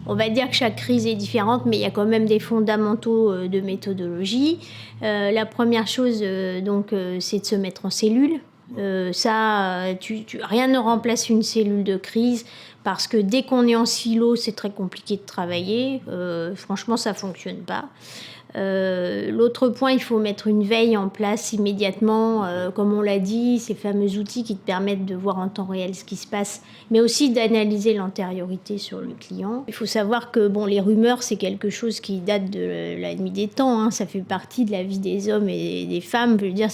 On va dire que chaque crise est différente, mais il y a quand même des fondamentaux de méthodologie. La première chose, c'est de se mettre en cellule. Rien ne remplace une cellule de crise parce que dès qu'on est en silo, c'est très compliqué de travailler. Franchement, ça fonctionne pas. L'autre point, il faut mettre une veille en place immédiatement, comme on l'a dit, ces fameux outils qui te permettent de voir en temps réel ce qui se passe, mais aussi d'analyser l'antériorité sur le client. Il faut savoir que les rumeurs, c'est quelque chose qui date de la nuit des temps, hein. Ça fait partie de la vie des hommes et des femmes. Je veux dire,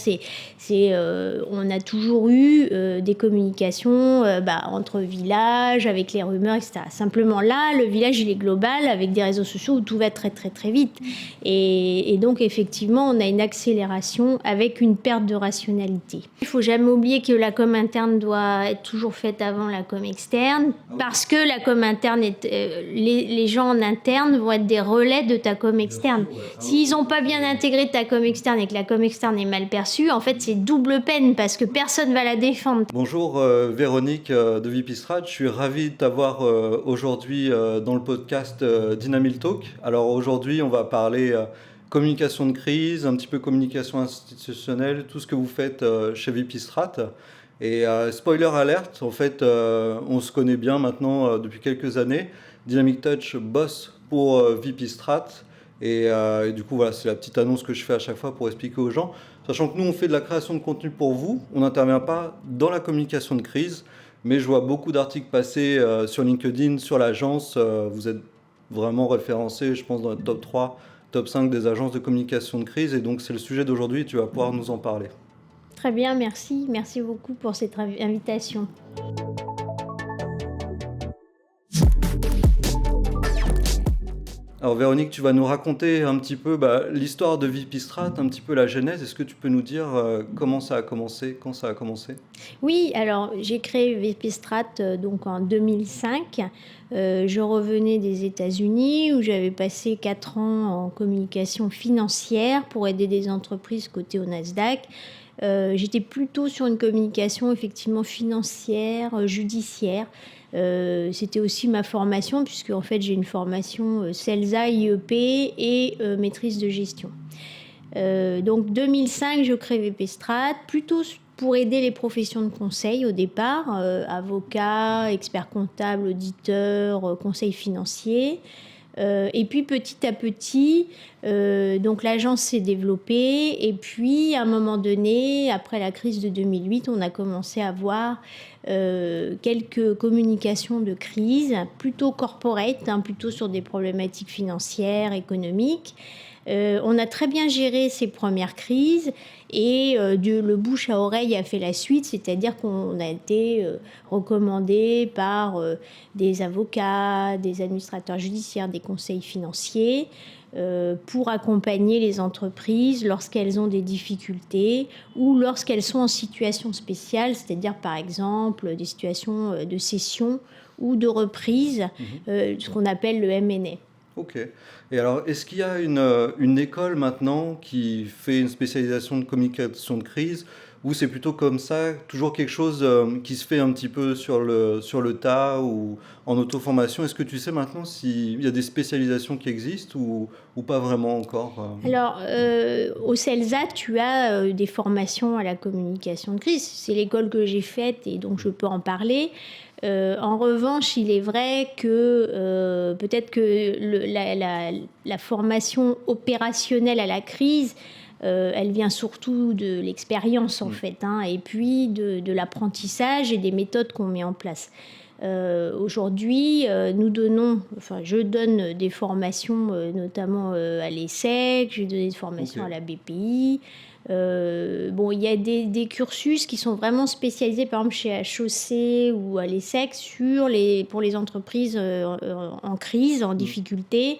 on a toujours eu des communications entre villages, avec les rumeurs, etc. Simplement là, le village, il est global, avec des réseaux sociaux où tout va très très très vite. Et donc, effectivement, on a une accélération avec une perte de rationalité. Il ne faut jamais oublier que la com interne doit être toujours faite avant la com externe, parce que la com interne, les gens en interne vont être des relais de ta com externe. S'ils n'ont pas bien intégré ta com externe et que la com externe est mal perçue, en fait, c'est double peine, parce que personne ne va la défendre. Bonjour Véronique de Vipistrat, je suis ravi de t'avoir aujourd'hui dans le podcast Dynamil Talk. Alors aujourd'hui, on va parler communication de crise, un petit peu communication institutionnelle, tout ce que vous faites chez Vipistrat. Et spoiler alert, en fait, on se connaît bien maintenant depuis quelques années. Dynamic Touch bosse pour Vipistrat. Et du coup, voilà, c'est la petite annonce que je fais à chaque fois pour expliquer aux gens. Sachant que nous, on fait de la création de contenu pour vous. On n'intervient pas dans la communication de crise. Mais je vois beaucoup d'articles passer sur LinkedIn, sur l'agence. Vous êtes vraiment référencé, je pense, dans le top 3, top 5 des agences de communication de crise. Et donc, c'est le sujet d'aujourd'hui. Tu vas pouvoir nous en parler. Très bien, merci. Merci beaucoup pour cette invitation. Alors Véronique, tu vas nous raconter un petit peu l'histoire de Vipistrat, un petit peu la genèse. Est-ce que tu peux nous dire comment ça a commencé, quand ça a commencé ? Oui, alors j'ai créé Vipistrat en 2005. Je revenais des États-Unis où j'avais passé 4 ans en communication financière pour aider des entreprises cotées au Nasdaq. J'étais plutôt sur une communication effectivement financière, judiciaire. C'était aussi ma formation puisque en fait j'ai une formation CELSA, IEP et maîtrise de gestion. Donc 2005, je crée Vipistrat plutôt pour aider les professions de conseil au départ, avocats, experts comptables, auditeurs, conseils financiers. Et puis petit à petit, donc l'agence s'est développée et puis à un moment donné, après la crise de 2008, on a commencé à voir quelques communications de crise, plutôt corporate, plutôt sur des problématiques financières, économiques. On a très bien géré ces premières crises et le bouche à oreille a fait la suite, c'est-à-dire qu'on a été recommandé par des avocats, des administrateurs judiciaires, des conseils financiers pour accompagner les entreprises lorsqu'elles ont des difficultés ou lorsqu'elles sont en situation spéciale, c'est-à-dire par exemple des situations de cession ou de reprise, ce qu'on appelle le M&A. Ok. Et alors, est-ce qu'il y a une école maintenant qui fait une spécialisation de communication de crise ou c'est plutôt comme ça, toujours quelque chose qui se fait un petit peu sur le tas ou en auto-formation? Est-ce que tu sais maintenant s'il y a des spécialisations qui existent ou pas vraiment encore Alors, au CELSA, tu as des formations à la communication de crise. C'est l'école que j'ai faite et donc je peux en parler. En revanche, il est vrai que peut-être que la formation opérationnelle à la crise, elle vient surtout de l'expérience en fait, et puis de l'apprentissage et des méthodes qu'on met en place. Aujourd'hui, je donne des formations notamment à l'ESSEC, j'ai donné des formations à la BPI. Il y a des cursus qui sont vraiment spécialisés, par exemple chez HEC ou à l'ESSEC, pour les entreprises en crise, en difficulté,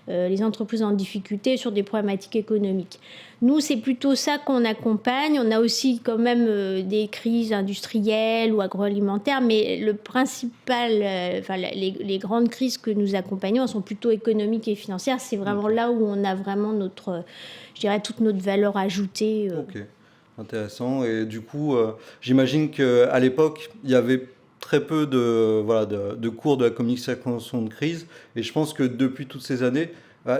les entreprises en difficulté sur des problématiques économiques. Nous, c'est plutôt ça qu'on accompagne. On a aussi quand même des crises industrielles ou agroalimentaires, mais le principal, les grandes crises que nous accompagnons, elles sont plutôt économiques et financières. C'est vraiment là où on a vraiment toute notre valeur ajoutée. Ok, intéressant. Et du coup, j'imagine qu'à l'époque, il y avait très peu de cours de la communication de crise. Et je pense que depuis toutes ces années,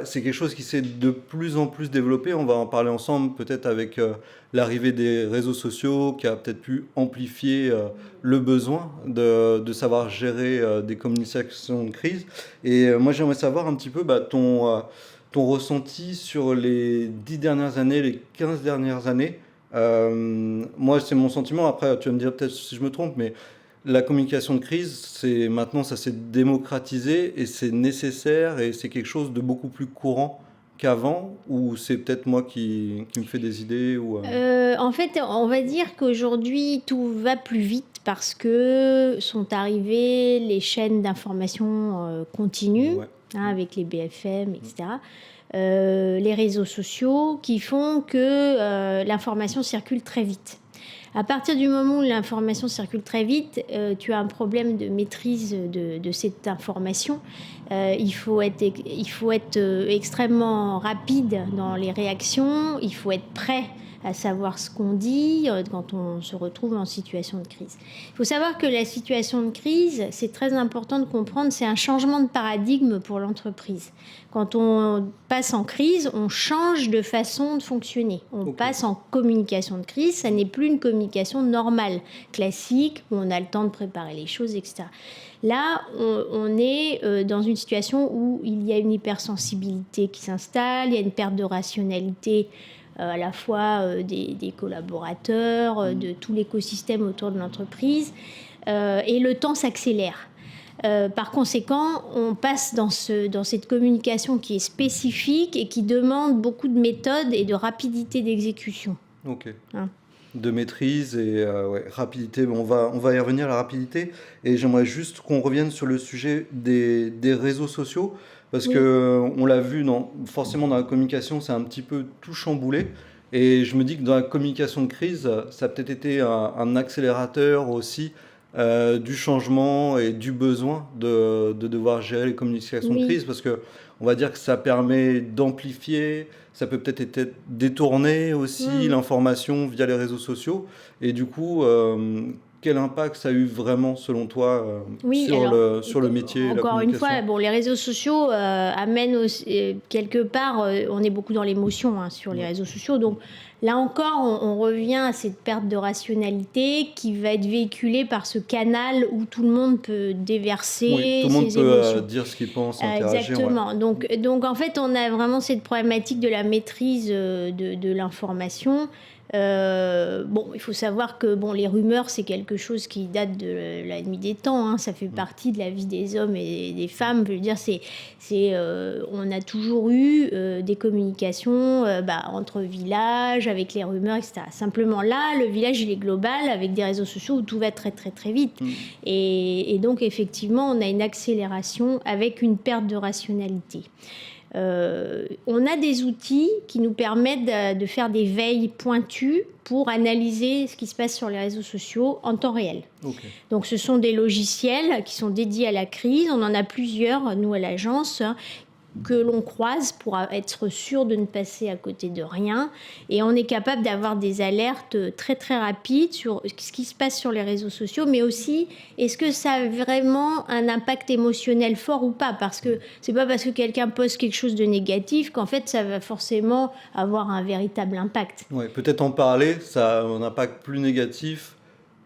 c'est quelque chose qui s'est de plus en plus développé. On va en parler ensemble, peut-être avec l'arrivée des réseaux sociaux, qui a peut-être pu amplifier le besoin de savoir gérer des communications de crise. Et moi, j'aimerais savoir un petit peu ton ressenti sur les 10 dernières années, les 15 dernières années. Moi, c'est mon sentiment. Après, tu vas me dire peut-être si je me trompe, mais la communication de crise, maintenant, ça s'est démocratisé et c'est nécessaire et c'est quelque chose de beaucoup plus courant qu'avant, ou c'est peut-être moi qui me fais des idées ou, En fait, on va dire qu'aujourd'hui, tout va plus vite parce que sont arrivées les chaînes d'information continues, Ouais. avec les BFM, etc. Les réseaux sociaux qui font que l'information circule très vite. À partir du moment où l'information circule très vite, tu as un problème de maîtrise de cette information. Il faut être extrêmement rapide dans les réactions, il faut être prêt à savoir ce qu'on dit quand on se retrouve en situation de crise. Il faut savoir que la situation de crise, c'est très important de comprendre, c'est un changement de paradigme pour l'entreprise. Quand on passe en crise, on change de façon de fonctionner. On passe en communication de crise, ça n'est plus une communication normale, classique, où on a le temps de préparer les choses, etc. Là, on est dans une situation où il y a une hypersensibilité qui s'installe, il y a une perte de rationalité à la fois des collaborateurs, de tout l'écosystème autour de l'entreprise, et le temps s'accélère. Par conséquent, on passe dans cette communication qui est spécifique et qui demande beaucoup de méthodes et de rapidité d'exécution. Ok. Hein. De maîtrise et rapidité. Bon, on va y revenir à la rapidité. Et j'aimerais juste qu'on revienne sur le sujet des réseaux sociaux. Parce Oui. que on l'a vu, forcément dans la communication, c'est un petit peu tout chamboulé. Et je me dis que dans la communication de crise, ça a peut-être été un accélérateur aussi du changement et du besoin de devoir gérer les communications de Oui. crise. Parce que on va dire que ça permet d'amplifier, ça peut peut-être être détourner aussi l'information via les réseaux sociaux. Et du coup, quel impact ça a eu vraiment, selon toi, Oui, sur le métier et la encore une communication? fois, bon, les réseaux sociaux amènent aussi, quelque part, on est beaucoup dans l'émotion sur les réseaux sociaux. Donc là encore, on revient à cette perte de rationalité qui va être véhiculée par ce canal où tout le monde peut déverser Oui, tout le monde ses peut émotions. dire ce qu'il pense, interagir. Ouais. Exactement. Donc en fait, on a vraiment cette problématique de la maîtrise de l'information. Bon, il faut savoir que les rumeurs, c'est quelque chose qui date de la nuit des temps. Hein. Ça fait partie de la vie des hommes et des femmes. Je veux dire, on a toujours eu des communications entre villages, avec les rumeurs, etc. Simplement là, le village, il est global, avec des réseaux sociaux où tout va très, très, très vite. Et donc, effectivement, on a une accélération avec une perte de rationalité. On a des outils qui nous permettent de faire des veilles pointues pour analyser ce qui se passe sur les réseaux sociaux en temps réel. Okay. Donc ce sont des logiciels qui sont dédiés à la crise. On en a plusieurs, nous, à l'agence, que l'on croise pour être sûr de ne passer à côté de rien. Et on est capable d'avoir des alertes très très rapides sur ce qui se passe sur les réseaux sociaux, mais aussi est-ce que ça a vraiment un impact émotionnel fort ou pas, parce que c'est pas parce que quelqu'un poste quelque chose de négatif qu'en fait ça va forcément avoir un véritable impact. Ouais, peut-être en parler, ça a un impact plus négatif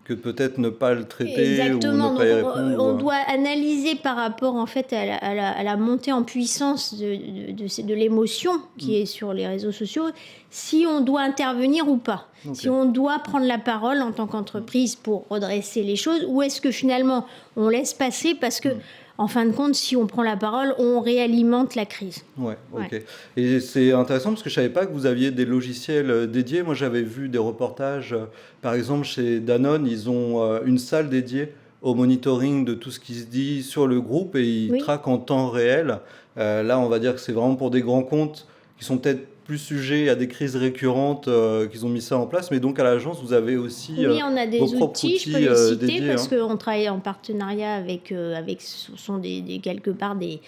que peut-être ne pas le traiter. Exactement. Ou ne pas y répondre. On doit analyser par rapport en fait à la montée en puissance de l'émotion qui est sur les réseaux sociaux, si on doit intervenir ou pas. Okay. Si on doit prendre la parole en tant qu'entreprise pour redresser les choses, ou est-ce que finalement on laisse passer parce que en fin de compte, si on prend la parole, on réalimente la crise. Ouais, ok. Ouais. Et c'est intéressant parce que je ne savais pas que vous aviez des logiciels dédiés. Moi, j'avais vu des reportages, par exemple, chez Danone, ils ont une salle dédiée au monitoring de tout ce qui se dit sur le groupe et ils traquent en temps réel. Là, on va dire que c'est vraiment pour des grands comptes qui sont peut-être plus sujet à des crises récurrentes qu'ils ont mis ça en place. Mais donc à l'agence, vous avez aussi Oui, on a des vos propres outils, je peux outils les citer dédiés. parce Hein. qu'on travaille en partenariat avec ce sont quelque part des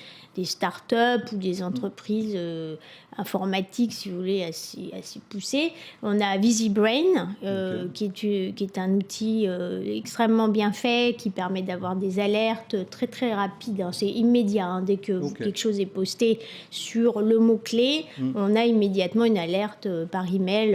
startups ou des entreprises informatiques, si vous voulez, assez poussées. On a VisiBrain, qui est un outil extrêmement bien fait, qui permet d'avoir des alertes très très rapides. Hein. C'est immédiat. Hein. Dès que quelque chose est posté sur le mot-clé, on a immédiatement une alerte par email.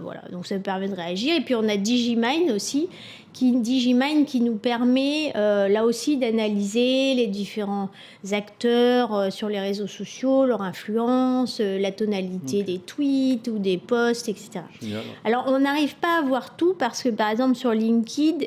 Voilà. Donc ça permet de réagir. Et puis on a Digimind aussi, qui nous permet là aussi d'analyser les différents acteurs sur les réseaux sociaux, leur influence, la tonalité des tweets ou des posts, etc. Génial. Alors on n'arrive pas à voir tout parce que par exemple sur LinkedIn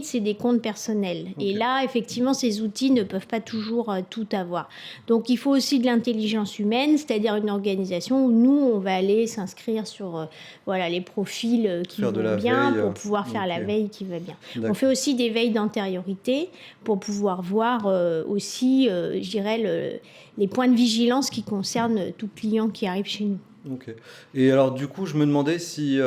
c'est des comptes personnels. Et là effectivement ces outils ne peuvent pas toujours tout avoir. Donc il faut aussi de l'intelligence humaine, c'est-à-dire une organisation où nous on va aller s'inscrire sur les profils qui vont bien pour pouvoir faire la veille qui va bien. On fait aussi des veilles d'antériorité pour pouvoir voir aussi, je dirais, les points de vigilance qui concernent tout client qui arrive chez nous. Ok. Et alors du coup, je me demandais si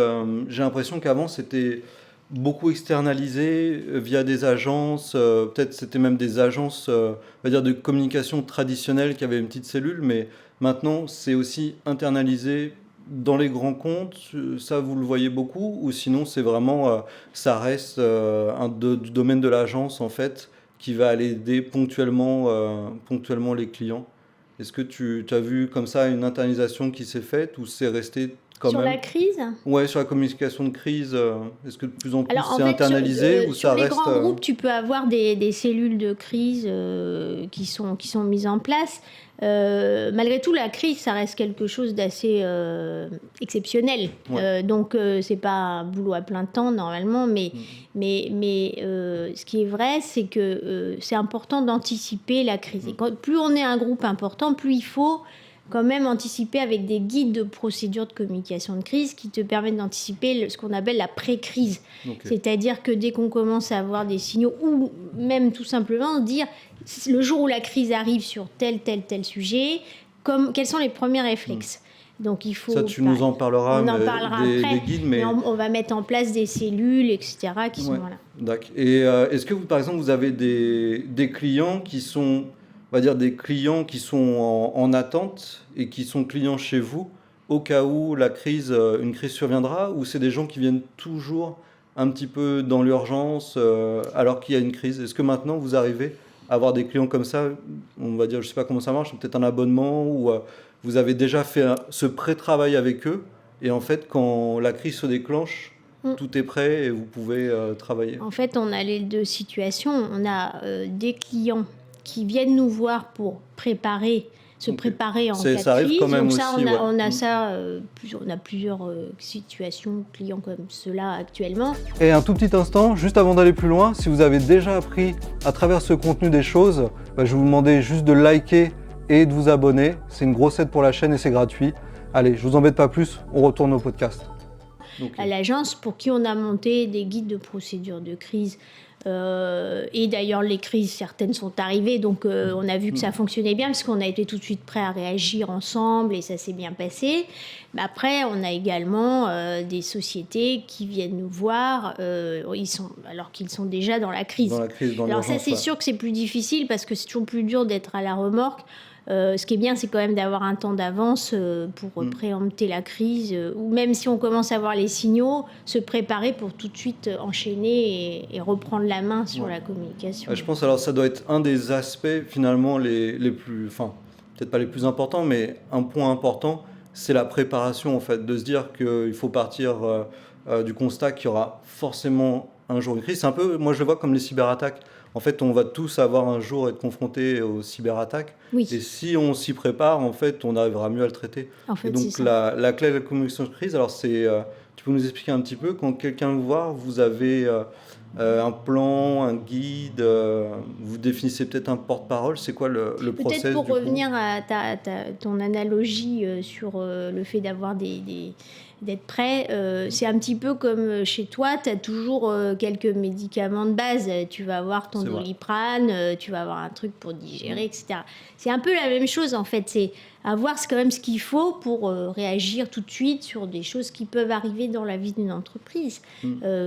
j'ai l'impression qu'avant c'était beaucoup externalisé via des agences, peut-être c'était même des agences, on va dire de communication traditionnelles qui avaient une petite cellule, mais maintenant c'est aussi internalisé dans les grands comptes. Ça, vous le voyez beaucoup, ou sinon c'est vraiment, ça reste du domaine de l'agence en fait, qui va aller aider ponctuellement les clients. Est-ce que tu as vu comme ça une internalisation qui s'est faite ou c'est resté quand Sur même... la crise? Ouais, sur la communication de crise, est-ce que de plus en plus Alors, en c'est fait, internalisé ou sur ça les reste... grands groupes, tu peux avoir des cellules de crise qui sont mises en place. Malgré tout, la crise, ça reste quelque chose d'assez exceptionnel. Ouais. Donc, c'est pas un boulot à plein temps, normalement. Mais ce qui est vrai, c'est que c'est important d'anticiper la crise. Et plus on est un groupe important, plus il faut quand même anticiper avec des guides de procédure de communication de crise qui te permettent d'anticiper ce qu'on appelle la pré-crise. C'est-à-dire que dès qu'on commence à avoir des signaux, ou même tout simplement dire le jour où la crise arrive sur tel sujet, quels sont les premiers réflexes. Donc il faut... Ça, tu nous en parleras, on en parlera après, des guides, mais on va mettre en place des cellules, etc. qui sont là. D'accord. Et est-ce que, par exemple, vous avez des clients qui sont, on va dire, des clients qui sont en attente et qui sont clients chez vous au cas où une crise surviendra, ou c'est des gens qui viennent toujours un petit peu dans l'urgence alors qu'il y a une crise? Est-ce que maintenant vous arrivez à avoir des clients comme ça, on va dire, je sais pas comment ça marche, peut-être un abonnement, ou vous avez déjà fait ce pré-travail avec eux et en fait quand la crise se déclenche, tout est prêt et vous pouvez travailler? En fait, on a les deux situations. On a des clients qui viennent nous voir pour se préparer en cas Ça de arrive crise. quand même Donc ça, aussi, on a plusieurs situations clients comme cela actuellement. Et un tout petit instant, juste avant d'aller plus loin, si vous avez déjà appris à travers ce contenu des choses, je vais vous demander juste de liker et de vous abonner. C'est une grosse aide pour la chaîne et c'est gratuit. Allez, je vous embête pas plus, on retourne au podcast. À l'agence pour qui on a monté des guides de procédure de crise. Et d'ailleurs, les crises, certaines sont arrivées, donc on a vu que ça fonctionnait bien parce qu'on a été tout de suite prêts à réagir ensemble et ça s'est bien passé. Mais après, on a également des sociétés qui viennent nous voir alors qu'ils sont déjà dans la crise. Alors ça, c'est sûr que c'est plus difficile parce que c'est toujours plus dur d'être à la remorque. Ce qui est bien, c'est quand même d'avoir un temps d'avance pour préempter la crise, ou même si on commence à voir les signaux, se préparer pour tout de suite enchaîner et reprendre la main sur la communication. Je pense alors ça doit être un des aspects finalement les plus, enfin peut-être pas les plus importants, mais un point important, c'est la préparation en fait, de se dire qu'il faut partir du constat qu'il y aura forcément un jour une crise. C'est un peu, moi je le vois comme les cyberattaques. En fait, on va tous avoir un jour être confrontés aux cyberattaques. Oui. Et si on s'y prépare, en fait, on arrivera mieux à le traiter. En fait, et donc, la clé de la communication de crise, alors tu peux nous expliquer un petit peu, quand quelqu'un vous voit, vous avez un plan, un guide, vous définissez peut-être un porte-parole, c'est quoi le process? Peut-être pour revenir à ton analogie sur le fait d'avoir des d'être prêt. C'est un petit peu comme chez toi, tu as toujours quelques médicaments de base. Tu vas avoir ton C'est vrai. Doliprane, tu vas avoir un truc pour digérer, etc. C'est un peu la même chose en fait. C'est avoir quand même ce qu'il faut pour réagir tout de suite sur des choses qui peuvent arriver dans la vie d'une entreprise.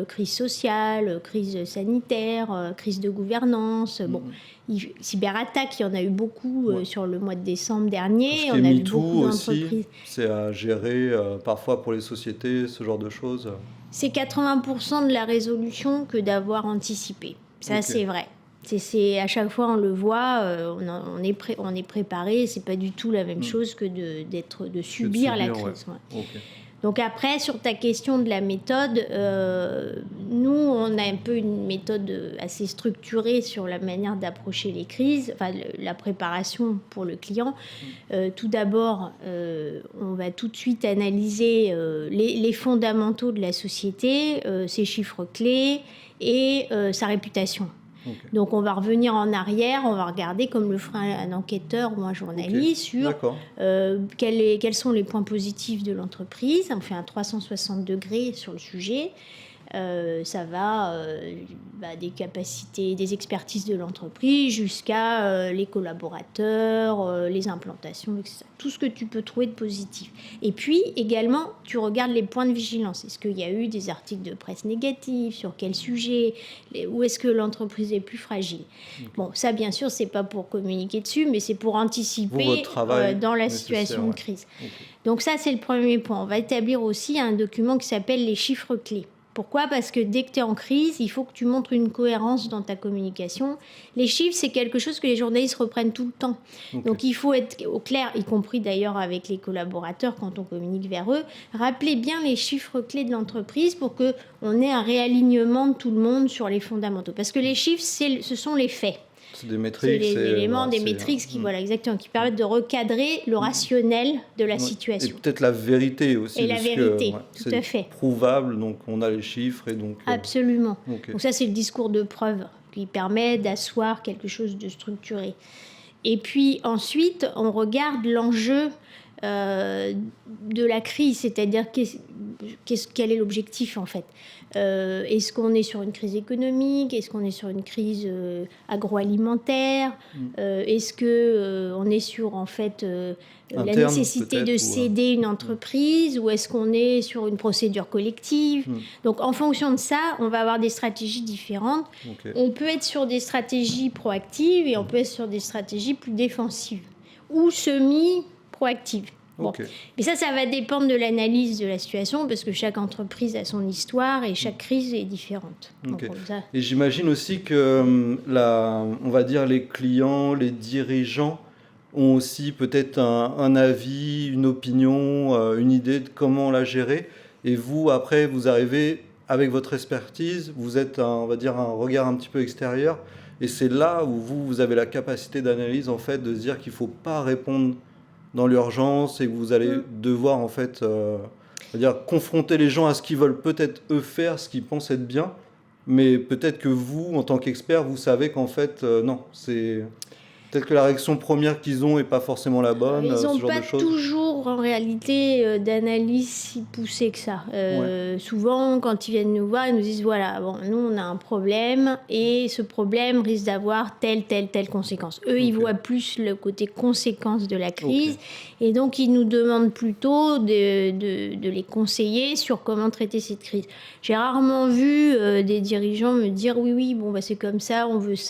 Crise sociale, crise sanitaire, crise de gouvernance. Bon, cyberattaques, il y en a eu beaucoup sur le mois de décembre dernier. Tout ce qui On est a vu MeToo beaucoup aussi, d'entreprises. c'est à gérer parfois pour les sociétés, ce genre de choses. C'est 80% de la résolution que d'avoir anticipé. Ça, c'est vrai. À chaque fois, on le voit, on est préparé. C'est pas du tout la même chose que de subir la crise. Ouais. Ok. Donc après, sur ta question de la méthode, nous, on a un peu une méthode assez structurée sur la manière d'approcher les crises, enfin la préparation pour le client. Tout d'abord, on va tout de suite analyser les fondamentaux de la société, ses chiffres clés et sa réputation. Ok. Donc on va revenir en arrière, on va regarder comme le ferait un enquêteur ou un journaliste sur D'accord. quels sont les points positifs de l'entreprise. On fait un 360 degrés sur le sujet. Ça va des capacités, des expertises de l'entreprise jusqu'à les collaborateurs, les implantations, etc. Tout ce que tu peux trouver de positif. Et puis également, tu regardes les points de vigilance. Est-ce qu'il y a eu des articles de presse négatifs? Sur quel sujet? Où est-ce que l'entreprise est plus fragile? Bon, ça bien sûr, c'est pas pour communiquer dessus, mais c'est pour anticiper dans la situation de crise. Donc ça, c'est le premier point. On va établir aussi un document qui s'appelle les chiffres clés. Pourquoi? Parce que dès que tu es en crise, il faut que tu montres une cohérence dans ta communication. Les chiffres, c'est quelque chose que les journalistes reprennent tout le temps. Donc il faut être au clair, y compris d'ailleurs avec les collaborateurs quand on communique vers eux. Rappelez bien les chiffres clés de l'entreprise pour qu'on ait un réalignement de tout le monde sur les fondamentaux. Parce que les chiffres, ce sont les faits. C'est des métriques. C'est les éléments des métriques qui permettent de recadrer le rationnel de la situation. Et peut-être la vérité aussi. Et la vérité, tout à fait. C'est prouvable, donc on a les chiffres. Et donc, absolument. Donc ça, c'est le discours de preuve qui permet d'asseoir quelque chose de structuré. Et puis ensuite, on regarde l'enjeu de la crise, c'est-à-dire quel est l'objectif en fait. Est-ce qu'on est sur une crise économique? Est-ce qu'on est sur une crise agroalimentaire? Est-ce qu'on est sur en fait la nécessité de céder une entreprise ou est-ce qu'on est sur une procédure collective? Donc en fonction de ça, on va avoir des stratégies différentes. On peut être sur des stratégies proactives et on peut être sur des stratégies plus défensives ou semi-proactives. Bon. Mais ça va dépendre de l'analyse de la situation parce que chaque entreprise a son histoire et chaque crise est différente. Donc, et j'imagine aussi que on va dire les clients, les dirigeants ont aussi peut-être un avis, une opinion, une idée de comment la gérer. Et vous, après, vous arrivez avec votre expertise, vous êtes on va dire un regard un petit peu extérieur. Et c'est là où vous avez la capacité d'analyse en fait, de se dire qu'il ne faut pas répondre dans l'urgence et que vous allez devoir en fait confronter les gens à ce qu'ils veulent peut-être eux faire, ce qu'ils pensent être bien, mais peut-être que vous, en tant qu'expert, vous savez qu'en fait, non, c'est... Peut-être que la réaction première qu'ils ont n'est pas forcément la bonne, ce genre de choses. Ils n'ont pas toujours, en réalité, d'analyse si poussée que ça. Souvent, quand ils viennent nous voir, ils nous disent, voilà, bon, nous, on a un problème et ce problème risque d'avoir telle conséquence. Eux, ils voient plus le côté conséquence de la crise et donc, ils nous demandent plutôt de les conseiller sur comment traiter cette crise. J'ai rarement vu des dirigeants me dire, oui, bon, bah, c'est comme ça, on veut que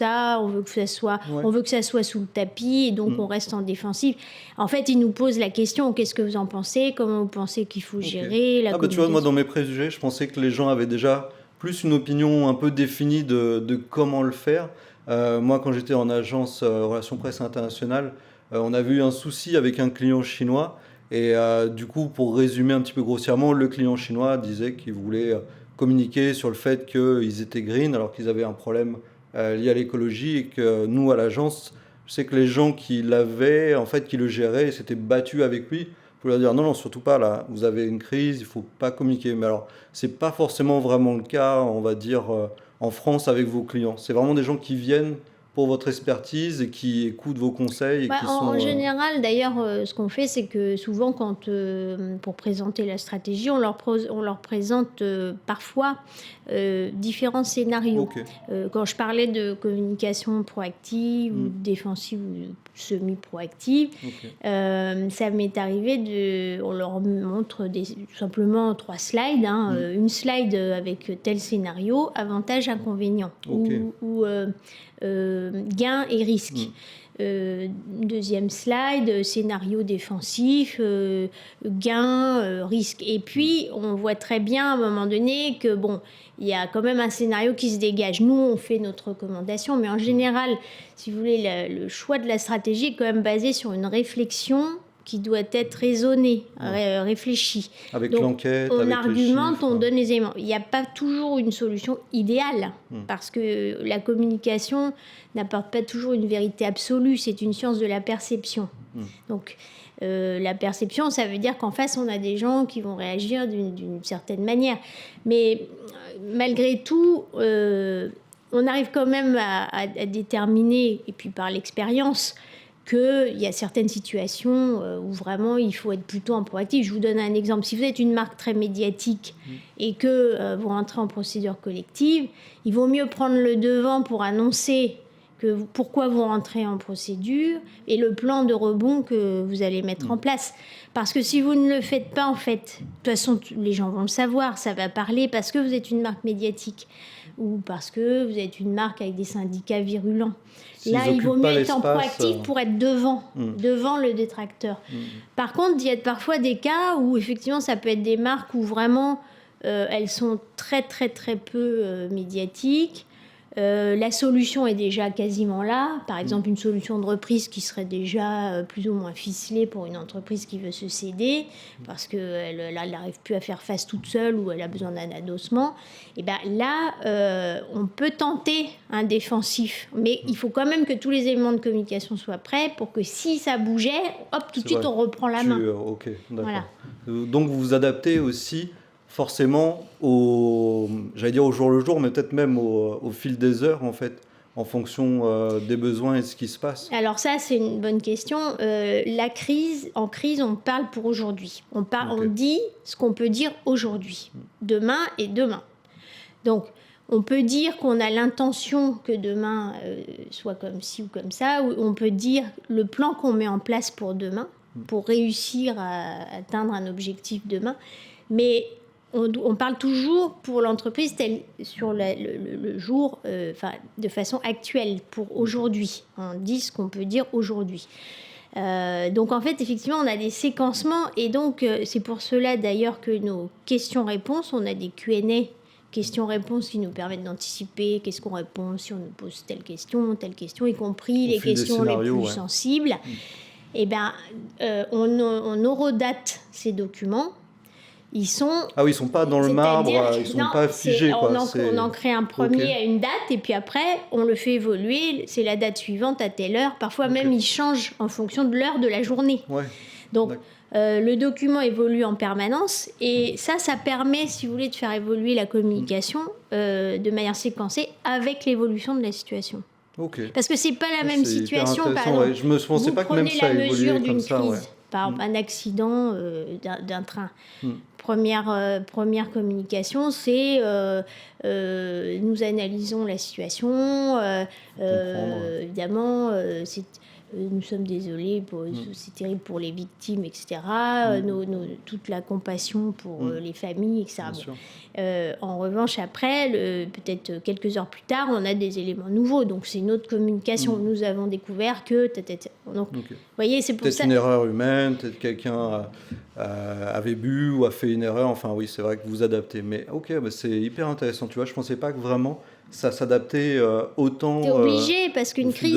ça soit, on veut que ça soit sous le tapis et donc on reste en défensive. En fait, ils nous posent la question, qu'est-ce que vous en pensez? Comment vous pensez qu'il faut gérer la communication? Tu vois, moi, dans mes préjugés, je pensais que les gens avaient déjà plus une opinion un peu définie de comment le faire. Moi, quand j'étais en agence relations presse internationale, on avait eu un souci avec un client chinois et du coup, pour résumer un petit peu grossièrement, le client chinois disait qu'il voulait communiquer sur le fait qu'ils étaient green alors qu'ils avaient un problème lié à l'écologie et que nous, à l'agence, je sais que les gens qui l'avaient, en fait, qui le géraient, s'étaient battus avec lui pour leur dire non, surtout pas, là, vous avez une crise, il ne faut pas communiquer. Mais alors, ce n'est pas forcément vraiment le cas, on va dire, en France avec vos clients. C'est vraiment des gens qui viennent pour votre expertise et qui écoutent vos conseils et qui sont... En général, d'ailleurs, ce qu'on fait, c'est que souvent, pour présenter la stratégie, on leur présente parfois différents scénarios. Ok. Quand je parlais de communication proactive ou défensive ou semi-proactive, ça m'est arrivé on leur montre tout simplement 3 slides, une slide avec tel scénario, avantages, inconvénients, ou gains et risques. Deuxième slide, scénario défensif, gain, risque. Et puis, on voit très bien à un moment donné que, il y a quand même un scénario qui se dégage. Nous, on fait notre recommandation, mais en général, si vous voulez, le choix de la stratégie est quand même basé sur une réflexion qui doit être raisonnée, réfléchie. Avec donc, l'enquête, on avec argumente, les chiffres. on donne les éléments. Il n'y a pas toujours une solution idéale, parce que la communication n'apporte pas toujours une vérité absolue, c'est une science de la perception. Donc, la perception, ça veut dire qu'en face, on a des gens qui vont réagir d'une certaine manière. Mais malgré tout, on arrive quand même à déterminer, et puis par l'expérience, qu'il y a certaines situations où vraiment il faut être plutôt en proactif. Je vous donne un exemple. Si vous êtes une marque très médiatique et que vous rentrez en procédure collective, il vaut mieux prendre le devant pour annoncer pourquoi vous rentrez en procédure et le plan de rebond que vous allez mettre en place. Parce que si vous ne le faites pas, en fait, de toute façon, les gens vont le savoir, ça va parler parce que vous êtes une marque médiatique ou parce que vous êtes une marque avec des syndicats virulents. Là, il vaut mieux être en proactif pour être devant le détracteur. Par contre, il y a parfois des cas où, effectivement, ça peut être des marques où vraiment, elles sont très, très, très peu médiatiques. La solution est déjà quasiment là. Par exemple, une solution de reprise qui serait déjà plus ou moins ficelée pour une entreprise qui veut se céder parce qu'elle n'arrive plus à faire face toute seule ou elle a besoin d'un adossement. Et bien là, on peut tenter un défensif. Mais il faut quand même que tous les éléments de communication soient prêts pour que si ça bougeait, hop, tout de suite, on reprend la main. Ok, d'accord. Voilà. Donc, vous vous adaptez aussi forcément j'allais dire au jour le jour, mais peut-être même au fil des heures, en fait, en fonction des besoins et de ce qui se passe. Alors ça, c'est une bonne question. En crise, on parle pour aujourd'hui. On dit ce qu'on peut dire aujourd'hui, demain et demain. Donc, on peut dire qu'on a l'intention que demain soit comme ci ou comme ça, ou on peut dire le plan qu'on met en place pour demain, pour réussir à atteindre un objectif demain. Mais on parle toujours pour l'entreprise sur le jour, de façon actuelle, pour aujourd'hui. On dit ce qu'on peut dire aujourd'hui. Donc en fait, effectivement, on a des séquencements et donc c'est pour cela d'ailleurs que nos questions-réponses, on a des Q&A, questions-réponses qui nous permettent d'anticiper qu'est-ce qu'on répond si on nous pose telle question, y compris les questions les plus sensibles. Et bien, on heurodate ces documents. Ils sont pas dans le marbre, ils sont pas figés. On en crée un premier à une date et puis après, on le fait évoluer. C'est la date suivante à telle heure. Parfois même, il change en fonction de l'heure de la journée. Donc, le document évolue en permanence et ça permet, si vous voulez, de faire évoluer la communication de manière séquencée avec l'évolution de la situation. Parce que c'est pas la même situation. Par exemple, je me pensais pas que même ça évoluait comme ça. Par un accident d'un train. Première communication, c'est nous analysons la situation. Évidemment, nous sommes désolés, c'est terrible pour les victimes, etc. Toute la compassion pour les familles, etc. En revanche, après, peut-être quelques heures plus tard, on a des éléments nouveaux. Donc, c'est une autre communication. Nous avons découvert que... Donc, vous voyez, c'est pour ça... Peut-être une erreur humaine, peut-être quelqu'un avait bu ou a fait une erreur. Enfin, oui, c'est vrai que vous adaptez. Mais c'est hyper intéressant. Tu vois, je ne pensais pas que vraiment... ça s'adaptait autant. T'es obligé parce qu'une crise,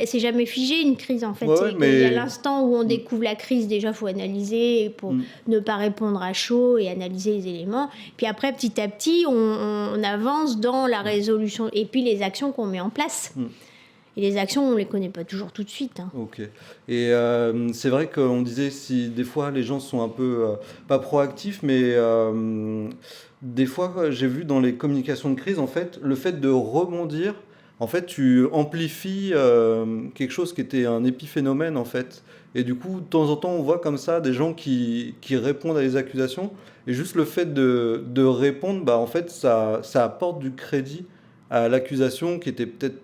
c'est jamais figé une crise en fait. Il y a l'instant où on découvre la crise, déjà faut analyser pour ne pas répondre à chaud et analyser les éléments. Puis après, petit à petit, on avance dans la résolution et puis les actions qu'on met en place. Et les actions, on les connaît pas toujours tout de suite. Et c'est vrai qu'on disait si des fois les gens sont un peu pas proactifs, mais des fois j'ai vu dans les communications de crise en fait le fait de rebondir en fait, tu amplifies quelque chose qui était un épiphénomène, en fait. Et du coup, de temps en temps, on voit comme ça des gens qui répondent à des accusations. Et juste le fait de répondre, bah, en fait, ça apporte du crédit à l'accusation qui était peut-être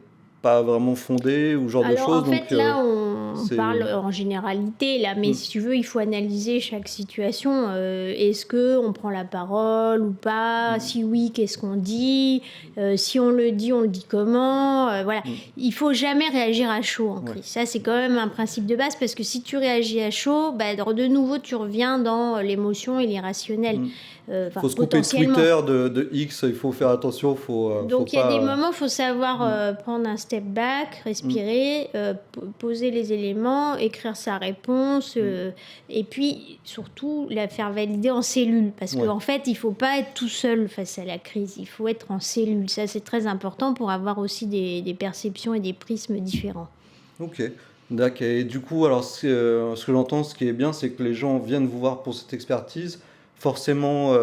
pas vraiment fondée ou ce genre de Alors en choses. fait Donc, là on c'est... parle en généralité là, mais Mm, si tu veux il faut analyser chaque situation. Est-ce que on prend la parole ou pas? mm, Si oui, qu'est-ce qu'on dit? Si on le dit comment? Voilà, mm. il faut jamais réagir à chaud en Ouais. crise. Ça c'est quand même un principe de base parce que si tu réagis à chaud, bah, de nouveau tu reviens dans l'émotion et l'irrationnel, Mm. enfin Faut se couper de potentiellement. Twitter, de X, il faut faire attention, faut Donc il y a des pas... moments, il faut savoir Mm, prendre un step back, mm, respirer, poser les éléments, écrire sa réponse, mm. et puis surtout la faire valider en cellule. Parce Ouais, qu'en fait, il ne faut pas être tout seul face à la crise, il faut être en cellule. Ça, c'est très important pour avoir aussi des perceptions et des prismes différents. ok. D'accord. Et du coup, alors, ce que j'entends, ce qui est bien, c'est que les gens viennent vous voir pour cette expertise, forcément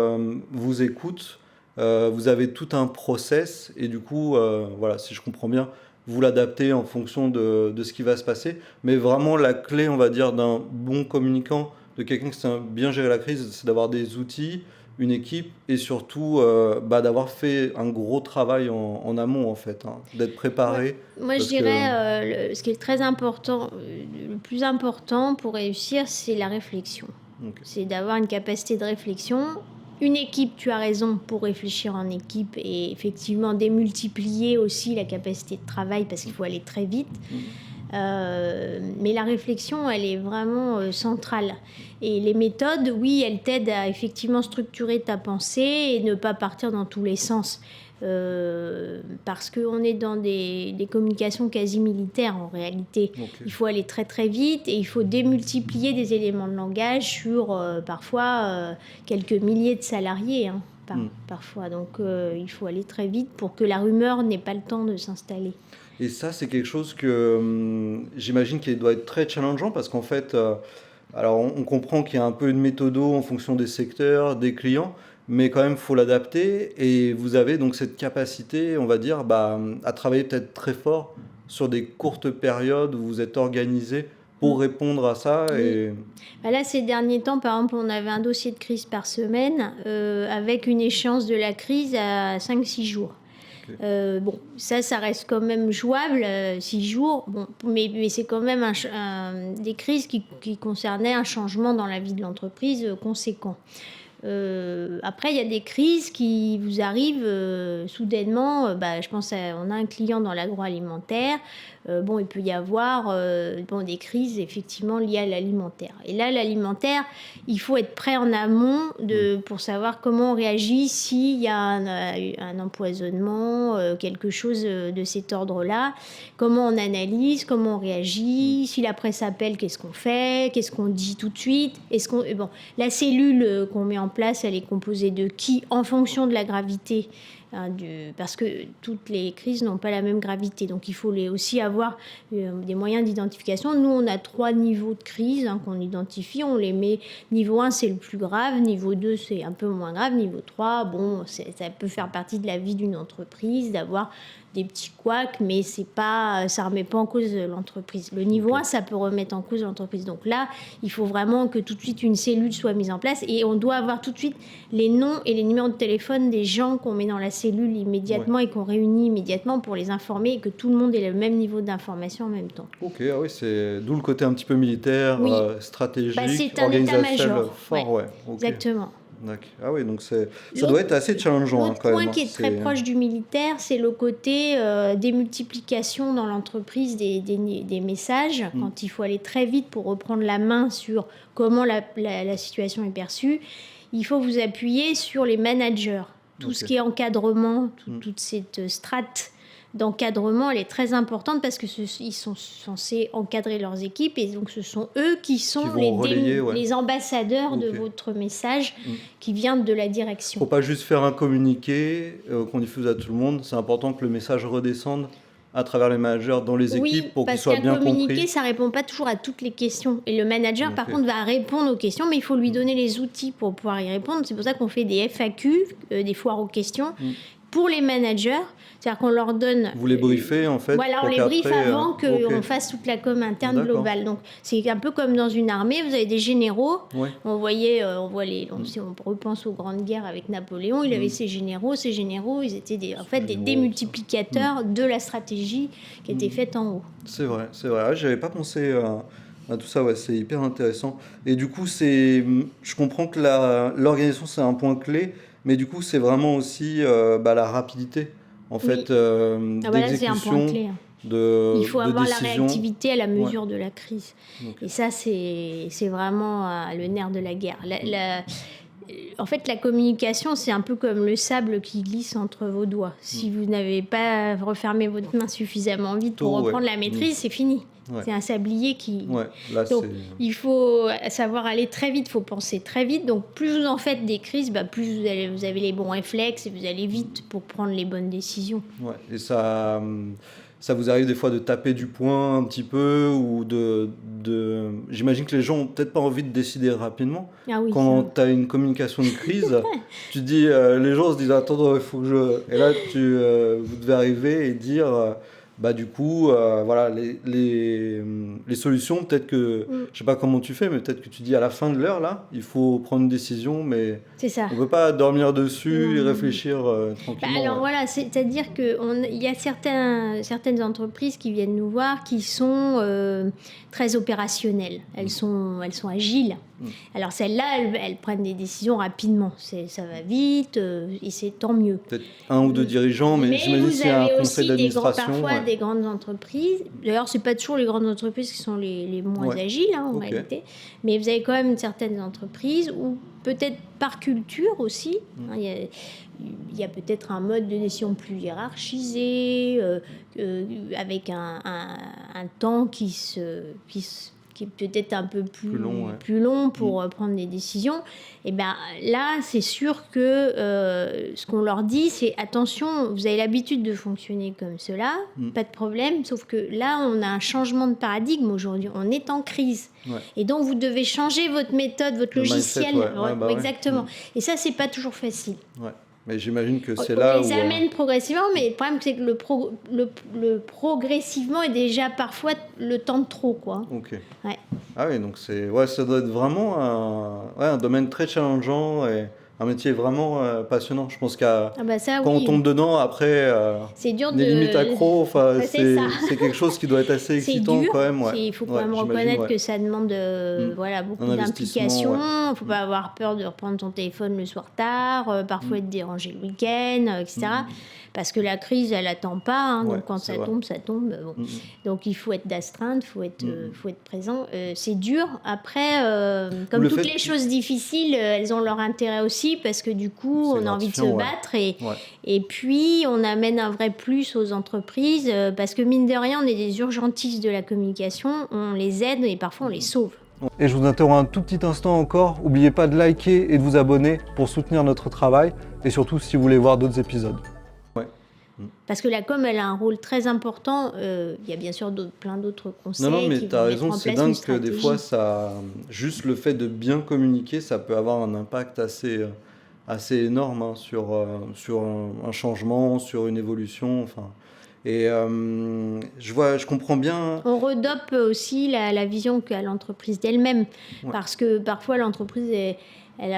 vous écoutent, vous avez tout un process, et du coup, voilà, si je comprends bien, vous l'adaptez en fonction de ce qui va se passer. Mais vraiment, la clé, on va dire, d'un bon communicant, de quelqu'un qui sait bien gérer la crise, c'est d'avoir des outils, une équipe, et surtout bah, d'avoir fait un gros travail en amont, en fait, hein, d'être Ouais. préparé, Moi, je parce que... dirais, ce qui est très important, le plus important pour réussir, c'est la réflexion. Ok. C'est d'avoir une capacité de réflexion. Une équipe, tu as raison, pour réfléchir en équipe et effectivement démultiplier aussi la capacité de travail parce qu'il faut aller très vite. Mhm. Mais la réflexion, elle est vraiment centrale. Et les méthodes, oui, elles t'aident à effectivement structurer ta pensée et ne pas partir dans tous les sens. Parce qu'on est dans des communications quasi militaires en réalité. Ok. Il faut aller très très vite et il faut démultiplier des éléments de langage sur parfois quelques milliers de salariés, hein, Hmm. parfois. Donc il faut aller très vite pour que la rumeur n'ait pas le temps de s'installer. Et ça, c'est quelque chose que j'imagine qu'il doit être très challengeant parce qu'en fait, alors on comprend qu'il y a un peu une méthode en fonction des secteurs, des clients, mais quand même, il faut l'adapter. Et vous avez donc cette capacité, on va dire, bah, à travailler peut-être très fort sur des courtes périodes où vous êtes organisé Mm. pour répondre à ça. Oui. Et... Bah là, ces derniers temps, par exemple, on avait un dossier de crise par semaine avec une échéance de la crise à 5-6 jours. Ok. Bon, ça reste quand même jouable, 6 jours, bon, mais c'est quand même des crises qui concernaient un changement dans la vie de l'entreprise conséquent. Après, il y a des crises qui vous arrivent soudainement. Bah, je pense on a un client dans l'agroalimentaire. Bon, il peut y avoir des crises effectivement liées à l'alimentaire. Et là, l'alimentaire, il faut être prêt en amont pour savoir comment on réagit s'il y a un empoisonnement, quelque chose de cet ordre-là. Comment on analyse, comment on réagit. Si la presse appelle, qu'est-ce qu'on fait? Qu'est-ce qu'on dit tout de suite? Bon, la cellule qu'on met en place, elle est composée de qui en fonction de la gravité, hein, parce que toutes les crises n'ont pas la même gravité. Donc il faut aussi avoir des moyens d'identification. Nous, on a 3 niveaux de crise qu'on identifie. On les met, niveau 1, c'est le plus grave. Niveau 2, c'est un peu moins grave. Niveau 3, bon, ça peut faire partie de la vie d'une entreprise, d'avoir des petits couacs, mais ça ne remet pas en cause l'entreprise. Le niveau 1, ça peut remettre en cause l'entreprise. Donc là, il faut vraiment que tout de suite une cellule soit mise en place et on doit avoir tout de suite les noms et les numéros de téléphone des gens qu'on met dans la cellule immédiatement et qu'on réunit immédiatement pour les informer et que tout le monde ait le même niveau d'information en même temps. Ok, ah oui, c'est d'où le côté un petit peu militaire, Oui. stratégique, C'est un organisationnel état-major. fort, ouais. Ok. Exactement. D'accord. Ah oui, donc ça doit être assez challengeant hein, L'autre quand point même. Hein. qui est très proche du militaire, c'est le côté démultiplication dans l'entreprise des messages, quand il faut aller très vite pour reprendre la main sur comment la situation est perçue. Il faut vous appuyer sur les managers. Tout ce qui est encadrement, toute cette strate d'encadrement, elle est très importante parce qu'ils sont censés encadrer leurs équipes et donc ce sont eux qui sont les ambassadeurs de votre message qui vient de la direction. Il ne faut pas juste faire un communiqué qu'on diffuse à tout le monde, c'est important que le message redescende à travers les managers dans les équipes pour qu'ils soient bien compris. Parce qu'un communiqué, ça ne répond pas toujours à toutes les questions. Et le manager, par contre, va répondre aux questions, mais il faut lui donner les outils pour pouvoir y répondre. C'est pour ça qu'on fait des FAQ, des foires aux questions, pour les managers. C'est-à-dire qu'on leur donne... Vous les briefez en fait? Voilà, on les briefe avant qu'on ok. fasse toute la com interne D'accord. globale. Donc c'est un peu comme dans une armée, vous avez des généraux. Ouais. On voit si on repense aux grandes guerres avec Napoléon, il avait ses généraux, ils étaient des démultiplicateurs de la stratégie qui était faite en haut. C'est vrai. Ah, j'avais pas pensé à tout ça, ouais, c'est hyper intéressant. Et du coup, je comprends que l'organisation c'est un point clé, mais du coup, c'est vraiment aussi la rapidité en fait Là, c'est un point d'exécution, clé. de Il faut avoir la décision. réactivité à la mesure de la crise. Ok. Et ça, c'est vraiment le nerf de la guerre. En fait, la communication, c'est un peu comme le sable qui glisse entre vos doigts. Si vous n'avez pas refermé votre main suffisamment vite pour reprendre la maîtrise, c'est fini. Ouais. C'est un sablier qui... Ouais, là, Donc, il faut savoir aller très vite, il faut penser très vite. Donc, plus vous en faites des crises, plus vous avez les bons réflexes et vous allez vite pour prendre les bonnes décisions. Ouais, et ça vous arrive des fois de taper du poing un petit peu ou J'imagine que les gens ont peut-être pas envie de décider rapidement. Ah oui, quand tu as une communication de crise, tu dis, les gens se disent, attends, il faut que je... Et là, vous devez arriver et dire, du coup, voilà, les solutions, peut-être que, je sais pas comment tu fais, mais peut-être que tu dis à la fin de l'heure, là, il faut prendre une décision, mais c'est ça. On peut pas dormir dessus et réfléchir tranquillement. Alors voilà, c'est-à-dire qu'il y a certaines entreprises qui viennent nous voir qui sont très opérationnelles. Elles sont agiles. Alors celles-là, elles prennent des décisions rapidement. Ça va vite et c'est tant mieux. Peut-être un ou deux dirigeants, mais j'imagine qu'il y a un conseil d'administration. Parfois des grandes entreprises. D'ailleurs, c'est pas toujours les grandes entreprises qui sont les moins agiles en réalité. Mais vous avez quand même certaines entreprises où peut-être par culture aussi, il y a peut-être un mode de décision plus hiérarchisé, avec un temps qui est peut-être un peu plus long pour prendre des décisions. Et bien là, c'est sûr que ce qu'on leur dit, c'est attention, vous avez l'habitude de fonctionner comme cela, pas de problème, sauf que là, on a un changement de paradigme aujourd'hui, on est en crise. Et donc, vous devez changer votre méthode, votre logiciel. Mindset, exactement. Et ça, c'est pas toujours facile. Ouais. Mais j'imagine que c'est on là où... On les amène progressivement, mais le problème, c'est que le progressivement est déjà parfois le temps de trop, quoi. Ok. Ouais. Ah oui, donc ça doit être vraiment un domaine très challengeant et un métier vraiment passionnant. Je pense quand on tombe dedans, après, c'est dur des limites accro, c'est quelque chose qui doit être assez excitant dur, quand même. Il faut quand même reconnaître que ça demande beaucoup d'implication. Il ne faut pas avoir peur de reprendre son téléphone le soir tard, parfois être dérangé le week-end, etc. Parce que la crise, elle n'attend pas. Donc quand ça tombe, ça tombe. Bon. Donc il faut être d'astreinte, il faut être présent. C'est dur. Après, comme toutes les choses difficiles, elles ont leur intérêt aussi, parce que du coup, on a envie de se battre. Et puis, on amène un vrai plus aux entreprises, parce que mine de rien, on est des urgentistes de la communication. On les aide et parfois on les sauve. Et je vous interromps un tout petit instant encore. N'oubliez pas de liker et de vous abonner pour soutenir notre travail. Et surtout, si vous voulez voir d'autres épisodes. Parce que la com, elle a un rôle très important. Il y a bien sûr plein d'autres conseils. Non, mais tu as raison, c'est dingue que des fois, juste le fait de bien communiquer, ça peut avoir un impact assez énorme sur un changement, sur une évolution. Et je comprends bien. On redope aussi la vision qu'a l'entreprise d'elle-même. Parce que parfois, l'entreprise elle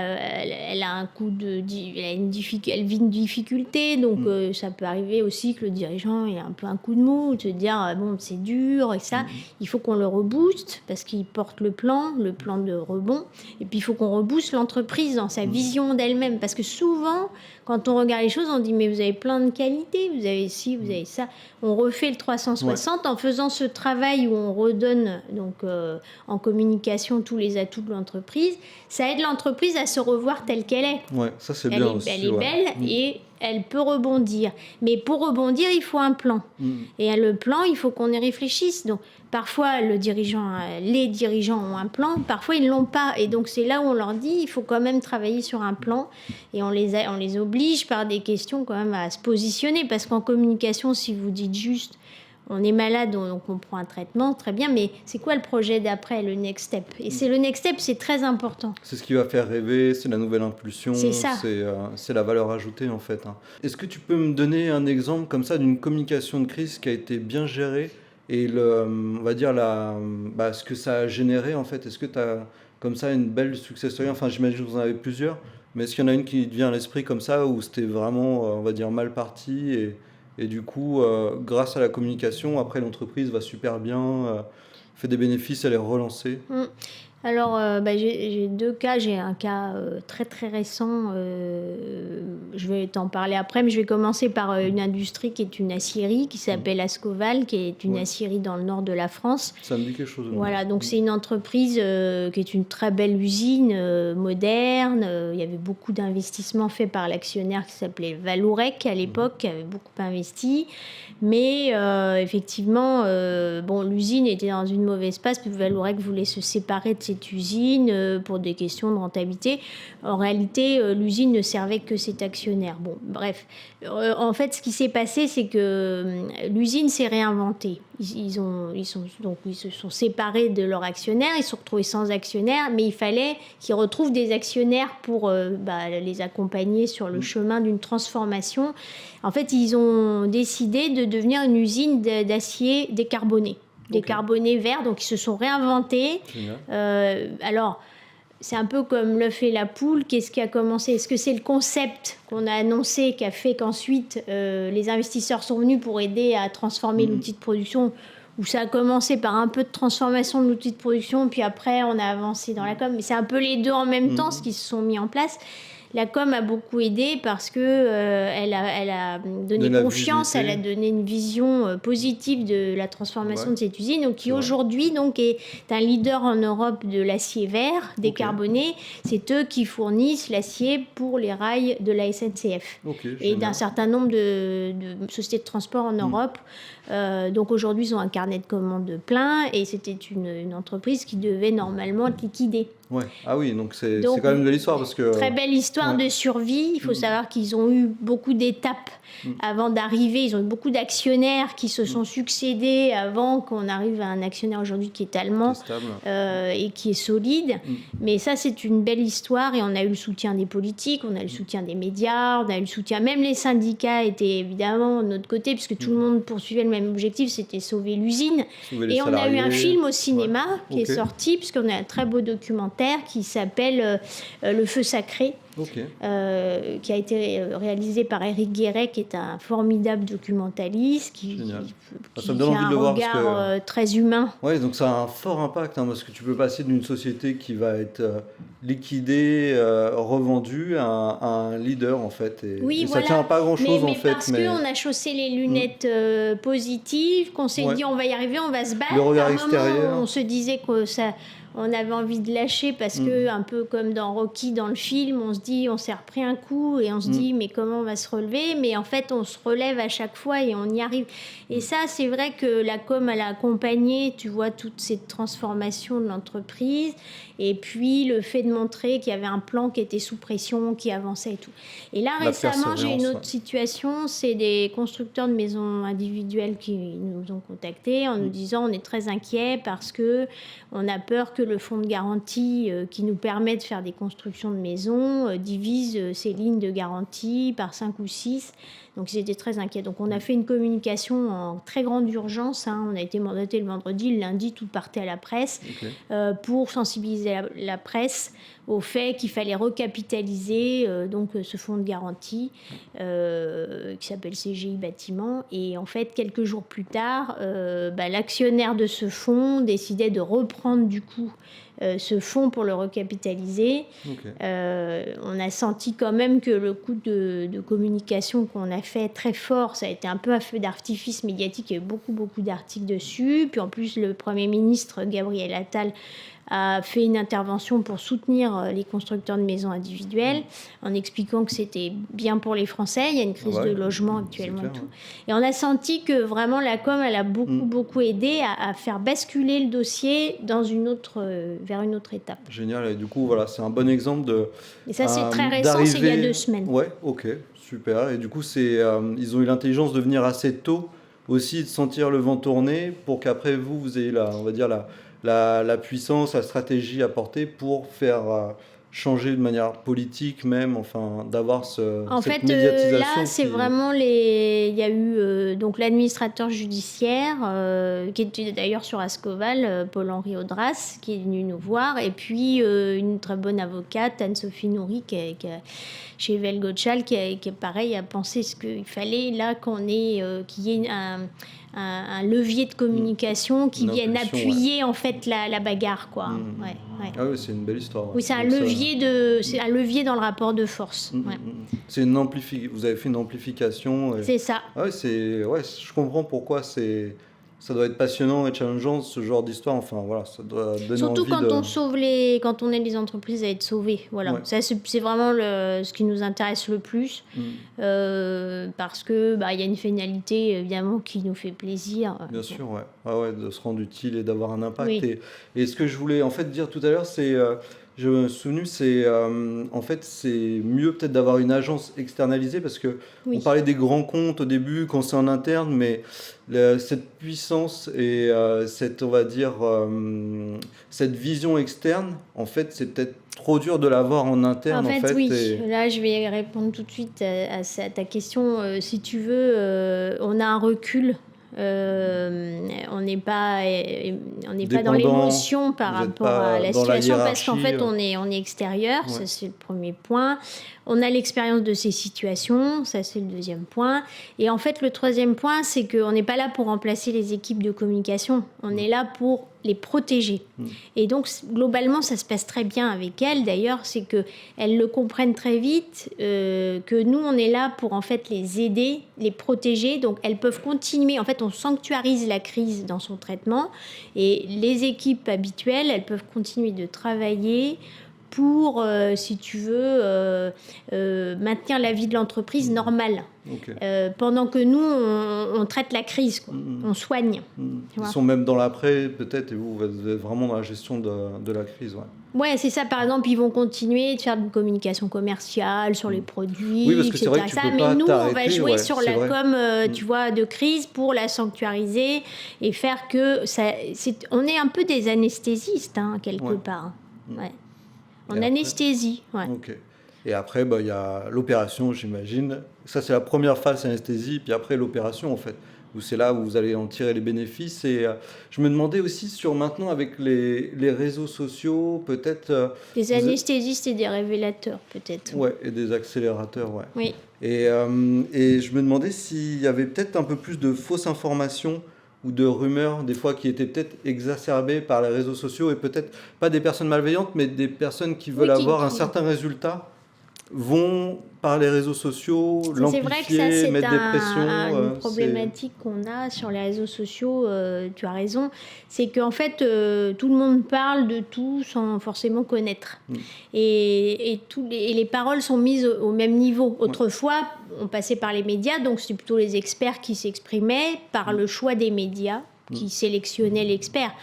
a un coup elle vit une difficulté, donc ça peut arriver aussi que le dirigeant ait un peu un coup de mou, de se dire bon, c'est dur et ça, il faut qu'on le rebooste parce qu'il porte le plan de rebond, et puis il faut qu'on rebooste l'entreprise dans sa vision d'elle-même, parce que souvent quand on regarde les choses, on dit mais vous avez plein de qualités, vous avez ci, vous avez ça. On refait le 360 en faisant ce travail où on redonne donc en communication tous les atouts de l'entreprise. Ça aide l'entreprise à se revoir telle qu'elle est. Ouais, ça c'est bien aussi. Elle est belle et elle peut rebondir. Mais pour rebondir, il faut un plan. Et le plan, il faut qu'on y réfléchisse. Donc parfois, les dirigeants ont un plan, parfois ils ne l'ont pas. Et donc c'est là où on leur dit, il faut quand même travailler sur un plan. Et on les oblige par des questions quand même à se positionner. Parce qu'en communication, si vous dites juste... on est malade, donc on prend un traitement, très bien, mais c'est quoi le projet d'après, le next step? Et c'est le next step, c'est très important. C'est ce qui va faire rêver, c'est la nouvelle impulsion, C'est ça. c'est la valeur ajoutée en fait, hein. Est-ce que tu peux me donner un exemple comme ça d'une communication de crise qui a été bien gérée et on va dire ce que ça a généré en fait? Est-ce que tu as comme ça une belle success story? Enfin, j'imagine que vous en avez plusieurs, mais est-ce qu'il y en a une qui te vient à l'esprit comme ça où c'était vraiment, on va dire, mal parti et du coup, grâce à la communication, après l'entreprise va super bien, fait des bénéfices, elle est relancée? Mm. Alors, j'ai deux cas. J'ai un cas très très récent. Je vais t'en parler après, mais je vais commencer par une industrie qui est une aciérie qui s'appelle Ascoval, qui est une Ouais. aciérie dans le nord de la France. Ça me dit quelque chose. Voilà, donc c'est une entreprise qui est une très belle usine moderne. Il y avait beaucoup d'investissements faits par l'actionnaire qui s'appelait Vallourec à l'époque, qui avait beaucoup investi. Mais effectivement, l'usine était dans une mauvaise passe, puis Vallourec voulait se séparer de cette usine pour des questions de rentabilité. En réalité, l'usine ne servait que cet actionnaire. Bon, bref. En fait, ce qui s'est passé, c'est que l'usine s'est réinventée. Ils se sont séparés de leur actionnaire, ils se sont retrouvés sans actionnaire, mais il fallait qu'ils retrouvent des actionnaires pour les accompagner sur le chemin d'une transformation. En fait, ils ont décidé de devenir une usine d'acier décarboné. Décarboné vert, donc ils se sont réinventés. Alors, c'est un peu comme l'œuf et la poule. Qu'est-ce qui a commencé? Est-ce que c'est le concept qu'on a annoncé qui a fait qu'ensuite les investisseurs sont venus pour aider à transformer l'outil de production, ou ça a commencé par un peu de transformation de l'outil de production, puis après on a avancé dans la com? Mais c'est un peu les deux en même temps, ce qui se sont mis en place. La com a beaucoup aidé parce que elle a donné confiance, elle a donné une vision positive de la transformation de cette usine, donc qui aujourd'hui est un leader en Europe de l'acier vert décarboné. C'est eux qui fournissent l'acier pour les rails de la SNCF et d'un certain nombre de sociétés de transport en Europe. Donc aujourd'hui, ils ont un carnet de commandes plein et c'était une entreprise qui devait normalement être liquidée. Ouais. Ah oui, donc c'est quand même de l'histoire parce que... Très belle histoire de survie. Il faut savoir qu'ils ont eu beaucoup d'étapes avant d'arriver. Ils ont eu beaucoup d'actionnaires qui se sont succédés avant qu'on arrive à un actionnaire aujourd'hui qui est allemand et qui est solide. Mais ça, c'est une belle histoire et on a eu le soutien des politiques, on a eu le soutien des médias, on a eu le soutien... Même les syndicats étaient évidemment de notre côté puisque tout le monde poursuivait le même objectif, c'était sauver l'usine. Et on a eu un film au cinéma qui est sorti puisqu'on a un très beau documentaire qui s'appelle Le Feu Sacré, qui a été réalisé par Éric Guéret, qui est un formidable documentaliste, qui ça me donne envie de le voir regard parce que... très humain. Oui, donc ça a un fort impact, parce que tu peux passer d'une société qui va être liquidée, revendue à un leader en fait. Et ça tient à pas grand-chose en fait. Parce qu'on a chaussé les lunettes positives, qu'on s'est dit on va y arriver, on va se battre. Le regard à un extérieur. moment, on se disait que on avait envie de lâcher parce que, un peu comme dans Rocky, dans le film, on se dit, on s'est repris un coup et on se dit, mais comment on va se relever? Mais en fait, on se relève à chaque fois et on y arrive. Et ça, c'est vrai que la com, elle a accompagné, tu vois, toute cette transformation de l'entreprise. Et puis, le fait de montrer qu'il y avait un plan qui était sous pression, qui avançait et tout. Et là, récemment, j'ai une autre situation. C'est des constructeurs de maisons individuelles qui nous ont contactés en nous disant, on est très inquiets parce que on a peur que le fonds de garantie qui nous permet de faire des constructions de maisons divise ces lignes de garantie par 5 ou 6. Donc, ils étaient très inquiets. Donc, on a fait une communication en très grande urgence. On a été mandaté le vendredi. Le lundi, tout partait à la presse pour sensibiliser la presse au fait qu'il fallait recapitaliser ce fonds de garantie qui s'appelle CGI Bâtiment. Et en fait, quelques jours plus tard, l'actionnaire de ce fonds décidait de reprendre du coup ce fonds pour le recapitaliser. On a senti quand même que le coup de communication qu'on a fait très fort, ça a été un peu un feu d'artifice médiatique. Il y a eu beaucoup d'articles dessus. Puis en plus, le Premier ministre Gabriel Attal a fait une intervention pour soutenir les constructeurs de maisons individuelles en expliquant que c'était bien pour les Français. Il y a une crise de logement actuellement et tout. Et on a senti que vraiment la com, elle a beaucoup aidé à faire basculer le dossier dans vers une autre étape. Génial. Et du coup, voilà, c'est un bon exemple de... Et ça, c'est très récent, c'est il y a 2 semaines. Ouais, ok, super. Et du coup, ils ont eu l'intelligence de venir assez tôt aussi de sentir le vent tourner pour qu'après vous ayez on va dire la puissance, la stratégie à porter pour faire changer de manière politique même, enfin d'avoir En cette fait, là, médiatisation c'est qui... vraiment il y a eu donc l'administrateur judiciaire qui était d'ailleurs sur Ascoval, Paul-Henri Audras, qui est venu nous voir, et puis une très bonne avocate, Anne-Sophie Nourry, chez Vel Gotschall, qui pareil, a pensé ce qu'il fallait là qu'il y ait un levier de communication qui vienne appuyer en fait la bagarre, quoi. Ouais. Ah oui, c'est une belle histoire. Oui, c'est un levier dans le rapport de force. C'est vous avez fait une amplification. C'est ça. Ah oui, je comprends pourquoi ça doit être passionnant et challengeant ce genre d'histoire. Enfin voilà, ça doit donner surtout envie quand on aide les entreprises à être sauvées. Voilà, ça c'est vraiment ce qui nous intéresse le plus, parce que il y a une finalité évidemment qui nous fait plaisir. Bien sûr, ouais. Ah ouais, de se rendre utile et d'avoir un impact. Oui. Et ce que je voulais en fait dire tout à l'heure, c'est je me suis souvenu, en fait, c'est mieux peut-être d'avoir une agence externalisée parce que on parlait des grands comptes au début quand c'est en interne, mais cette puissance et on va dire, cette vision externe, en fait, c'est peut-être trop dur de l'avoir en interne. En fait, oui. Là, je vais répondre tout de suite à ta question. Si tu veux, on a un recul. On n'est pas dans l'émotion par rapport à la situation parce qu'en fait on est extérieur, ça c'est le premier point. On a l'expérience de ces situations, ça c'est le deuxième point. Et en fait le troisième point, c'est qu'on n'est pas là pour remplacer les équipes de communication, on est là pour les protéger. Et donc globalement ça se passe très bien avec elles. D'ailleurs c'est qu'elles le comprennent très vite, que nous on est là pour en fait les aider, les protéger. Donc elles peuvent continuer, en fait on sanctuarise la crise dans son traitement et les équipes habituelles elles peuvent continuer de travailler pour, si tu veux, maintenir la vie de l'entreprise normale. Pendant que nous, on traite la crise, quoi. On soigne. Ils sont même dans l'après, peut-être, et vous êtes vraiment dans la gestion de la crise. Ouais, c'est ça. Par exemple, ils vont continuer de faire de communication commerciale sur les produits, oui, parce que etc. C'est vrai que tu peux pas mais nous, on va jouer ouais, sur la com, tu vois, de crise pour la sanctuariser et faire que ça. On est un peu des anesthésistes, hein, quelque part. Ouais. En anesthésie, Ok. Et après, il y a l'opération, j'imagine. Ça, c'est la première phase, anesthésie, puis après l'opération, en fait, où c'est là où vous allez en tirer les bénéfices. Et je me demandais aussi sur maintenant, avec les réseaux sociaux, peut-être... des anesthésistes et des révélateurs, peut-être. Ouais, et des accélérateurs, ouais. Oui. Et je me demandais s'il y avait peut-être un peu plus de fausses informations ou de rumeurs, des fois, qui étaient peut-être exacerbées par les réseaux sociaux, et peut-être pas des personnes malveillantes, mais des personnes qui veulent avoir un certain résultat, vont par les réseaux sociaux l'amplifier, mettre des pressions. C'est une problématique qu'on a sur les réseaux sociaux, tu as raison, c'est qu'en fait, tout le monde parle de tout sans forcément connaître. Et les paroles sont mises au même niveau. Autrefois, on passait par les médias, donc c'était plutôt les experts qui s'exprimaient par le choix des médias, qui sélectionnaient l'expert.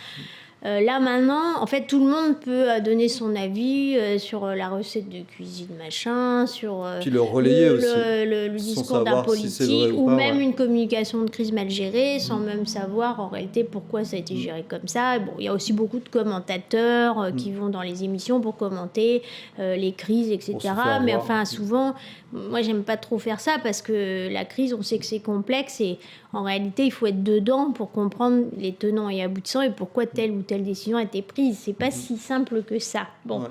Là maintenant, en fait, tout le monde peut donner son avis sur la recette de cuisine, machin, sur puis le relayer aussi, le discours d'un politique, ou même une communication de crise mal gérée, sans même savoir en réalité pourquoi ça a été géré comme ça. Bon, il y a aussi beaucoup de commentateurs qui vont dans les émissions pour commenter les crises, etc. Mais enfin, souvent, moi, j'aime pas trop faire ça parce que la crise, on sait que c'est complexe et en réalité, il faut être dedans pour comprendre les tenants et aboutissants et pourquoi telle ou telle décision a été prise. C'est pas si simple que ça. Bon.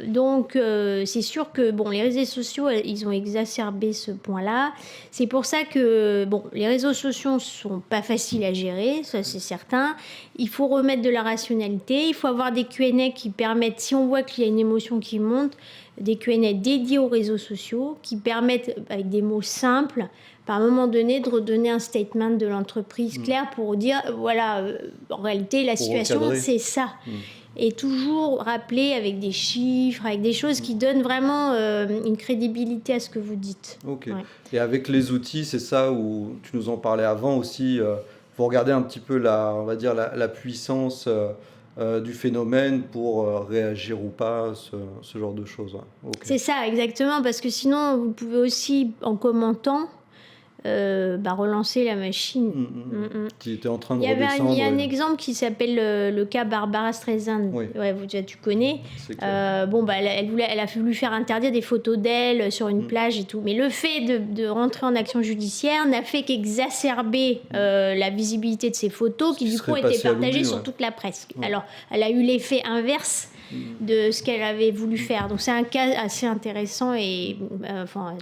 Donc, c'est sûr que les réseaux sociaux, ils ont exacerbé ce point-là. C'est pour ça que les réseaux sociaux sont pas faciles à gérer, ça c'est certain. Il faut remettre de la rationalité. Il faut avoir des Q&A qui permettent, si on voit qu'il y a une émotion qui monte, des Q&A dédiés aux réseaux sociaux qui permettent, avec des mots simples, par un moment donné, de redonner un statement de l'entreprise clair pour dire, voilà, en réalité, la situation, c'est ça. Et toujours rappeler avec des chiffres, avec des choses qui donnent vraiment une crédibilité à ce que vous dites. Ok. Ouais. Et avec les outils, c'est ça où tu nous en parlais avant aussi, vous regardez un petit peu on va dire la puissance du phénomène pour réagir ou pas, ce genre de choses. Ouais. Okay. C'est ça, exactement, parce que sinon, vous pouvez aussi, en commentant, relancer la machine. Qui était en train de Il y a redescendre. un exemple qui s'appelle le cas Barbara Streisand. Oui. Ouais, tu connais. C'est clair. Elle a voulu faire interdire des photos d'elle sur une plage et tout. Mais le fait de rentrer en action judiciaire n'a fait qu'exacerber la visibilité de ces photos qui du coup étaient partagées sur toute la presse. Ouais. Alors, elle a eu l'effet inverse de ce qu'elle avait voulu faire. Donc c'est un cas assez intéressant et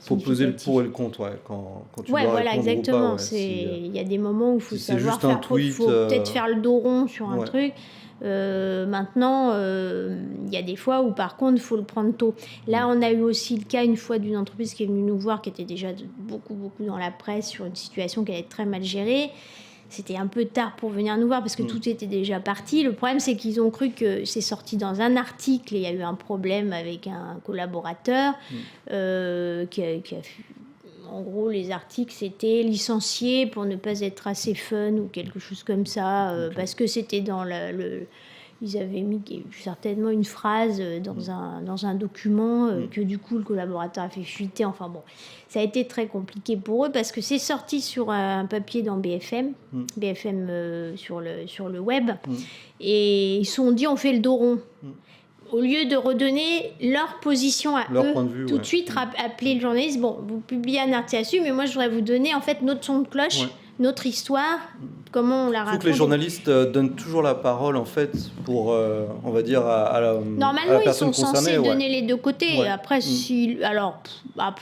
faut peser le pour et le contre, quand tu dois voilà, exactement. Pas, il y a des moments où il faut savoir faire. Il faut peut-être faire le dos rond sur un truc. Maintenant, il y a des fois où par contre il faut le prendre tôt. Là, on a eu aussi le cas une fois d'une entreprise qui est venue nous voir, qui était déjà beaucoup dans la presse sur une situation qui allait être très mal gérée. C'était un peu tard pour venir nous voir parce que tout était déjà parti. Le problème, c'est qu'ils ont cru que c'est sorti dans un article et il y a eu un problème avec un collaborateur qui a en gros, les articles, c'était licencié pour ne pas être assez fun ou quelque chose comme ça, parce que c'était dans ils avaient mis certainement une phrase dans un document que du coup le collaborateur a fait fuiter. Enfin bon, ça a été très compliqué pour eux parce que c'est sorti sur un papier dans BFM sur le web, et ils se sont dit on fait le dos rond. Au lieu de redonner leur position à eux, point de vue, tout de suite appeler le journaliste, vous publiez un article là-dessus, mais moi je voudrais vous donner en fait notre son de cloche, notre histoire, comment on la raconte. Il faut que les journalistes donnent toujours la parole en fait pour, on va dire, à la Normalement, personne ils sont censés donner les deux côtés. Après,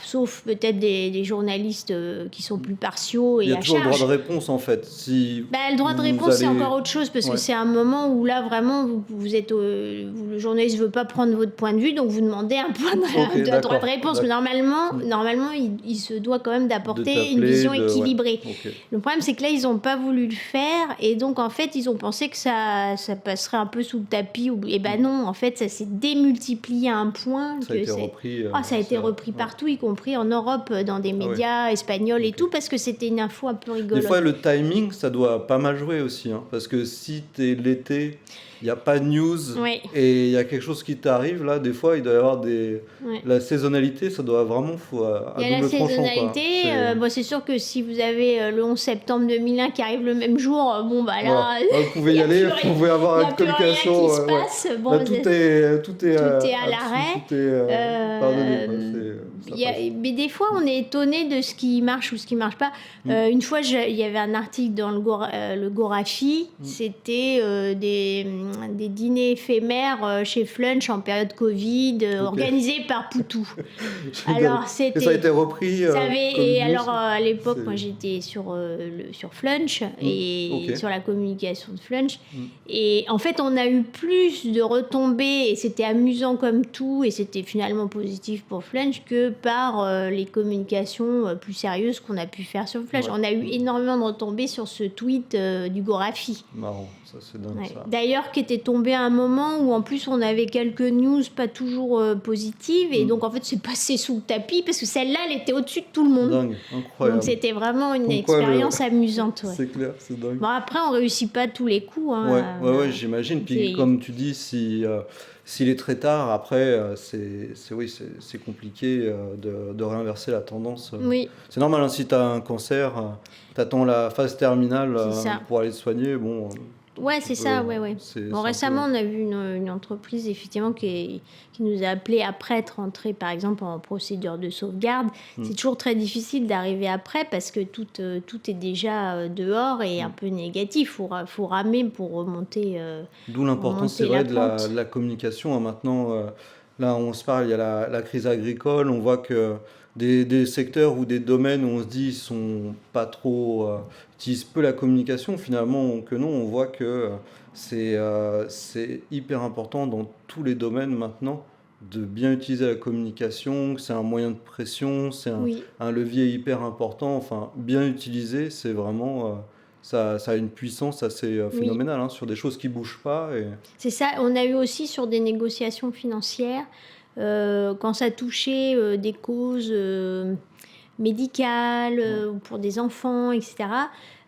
sauf peut-être des journalistes qui sont plus partiaux et il y a toujours le droit de réponse en fait. Le droit de réponse, c'est encore autre chose parce que c'est un moment où là vraiment vous êtes le journaliste veut pas prendre votre point de vue, donc vous demandez un point de droit de réponse. Mais normalement, il se doit quand même d'apporter une vision équilibrée. Le problème, c'est que là, ils n'ont pas voulu le faire et donc en fait, ils ont pensé que ça passerait un peu sous le tapis. Et non, en fait, ça s'est démultiplié à un point ça a été repris partout, y compris en Europe, dans des médias espagnols et tout, parce que c'était une info un peu rigolote. Des fois, le timing, ça doit pas mal jouer aussi, parce que si t'es l'été, il n'y a pas de news et il y a quelque chose qui t'arrive, là, des fois, il doit y avoir la saisonnalité, ça doit vraiment à il y a double tranchant. La saisonnalité, c'est sûr que si vous avez le 11 septembre 2001 qui arrive le même jour, là... vous pouvez y aller, vous pouvez avoir une communication... tout est à l'arrêt. Mais des fois, on est étonné de ce qui marche ou ce qui ne marche pas. Une fois, il y avait un article dans le Gorafi, c'était des dîners éphémères chez Flunch en période Covid, organisés par Poutou. Alors, ça a été repris. À l'époque, moi j'étais sur Flunch et sur la communication de Flunch. Et en fait, on a eu plus de retombées et c'était amusant comme tout et c'était finalement positif pour Flunch que par les communications plus sérieuses qu'on a pu faire sur Flunch. On a eu énormément de retombées sur ce tweet du Gorafi. Marrant. Ça, c'est dingue, ça. D'ailleurs, qui était tombé à un moment où en plus on avait quelques news pas toujours positives et donc en fait c'est passé sous le tapis parce que celle-là elle était au-dessus de tout le monde. Dingue, incroyable. Donc c'était vraiment une expérience amusante. C'est clair, c'est dingue. Bon, après on réussit pas tous les coups. Ouais, j'imagine. Puis comme tu dis, s'il est très tard, après c'est compliqué de réinverser la tendance. Oui. C'est normal, si tu as un cancer, t'attends la phase terminale pour aller te soigner. Ouais, c'est ça, ouais. Récemment, on a vu une entreprise, effectivement, qui nous a appelé après être rentrée, par exemple, en procédure de sauvegarde. C'est toujours très difficile d'arriver après parce que tout est déjà dehors et un peu négatif. Il faut ramer pour remonter. D'où l'importance, c'est vrai, de la communication. Maintenant, là, on se parle, il y a la crise agricole. On voit que des secteurs ou des domaines où on se dit ils sont pas trop utilisent peu la communication, finalement que non, on voit que c'est hyper important dans tous les domaines maintenant de bien utiliser la communication, que c'est un moyen de pression, c'est un levier hyper important. Enfin, bien utilisé, c'est vraiment ça a une puissance assez phénoménale sur des choses qui bougent pas. C'est ça. On a eu aussi sur des négociations financières. Quand ça touchait des causes médicales ou pour des enfants, etc.,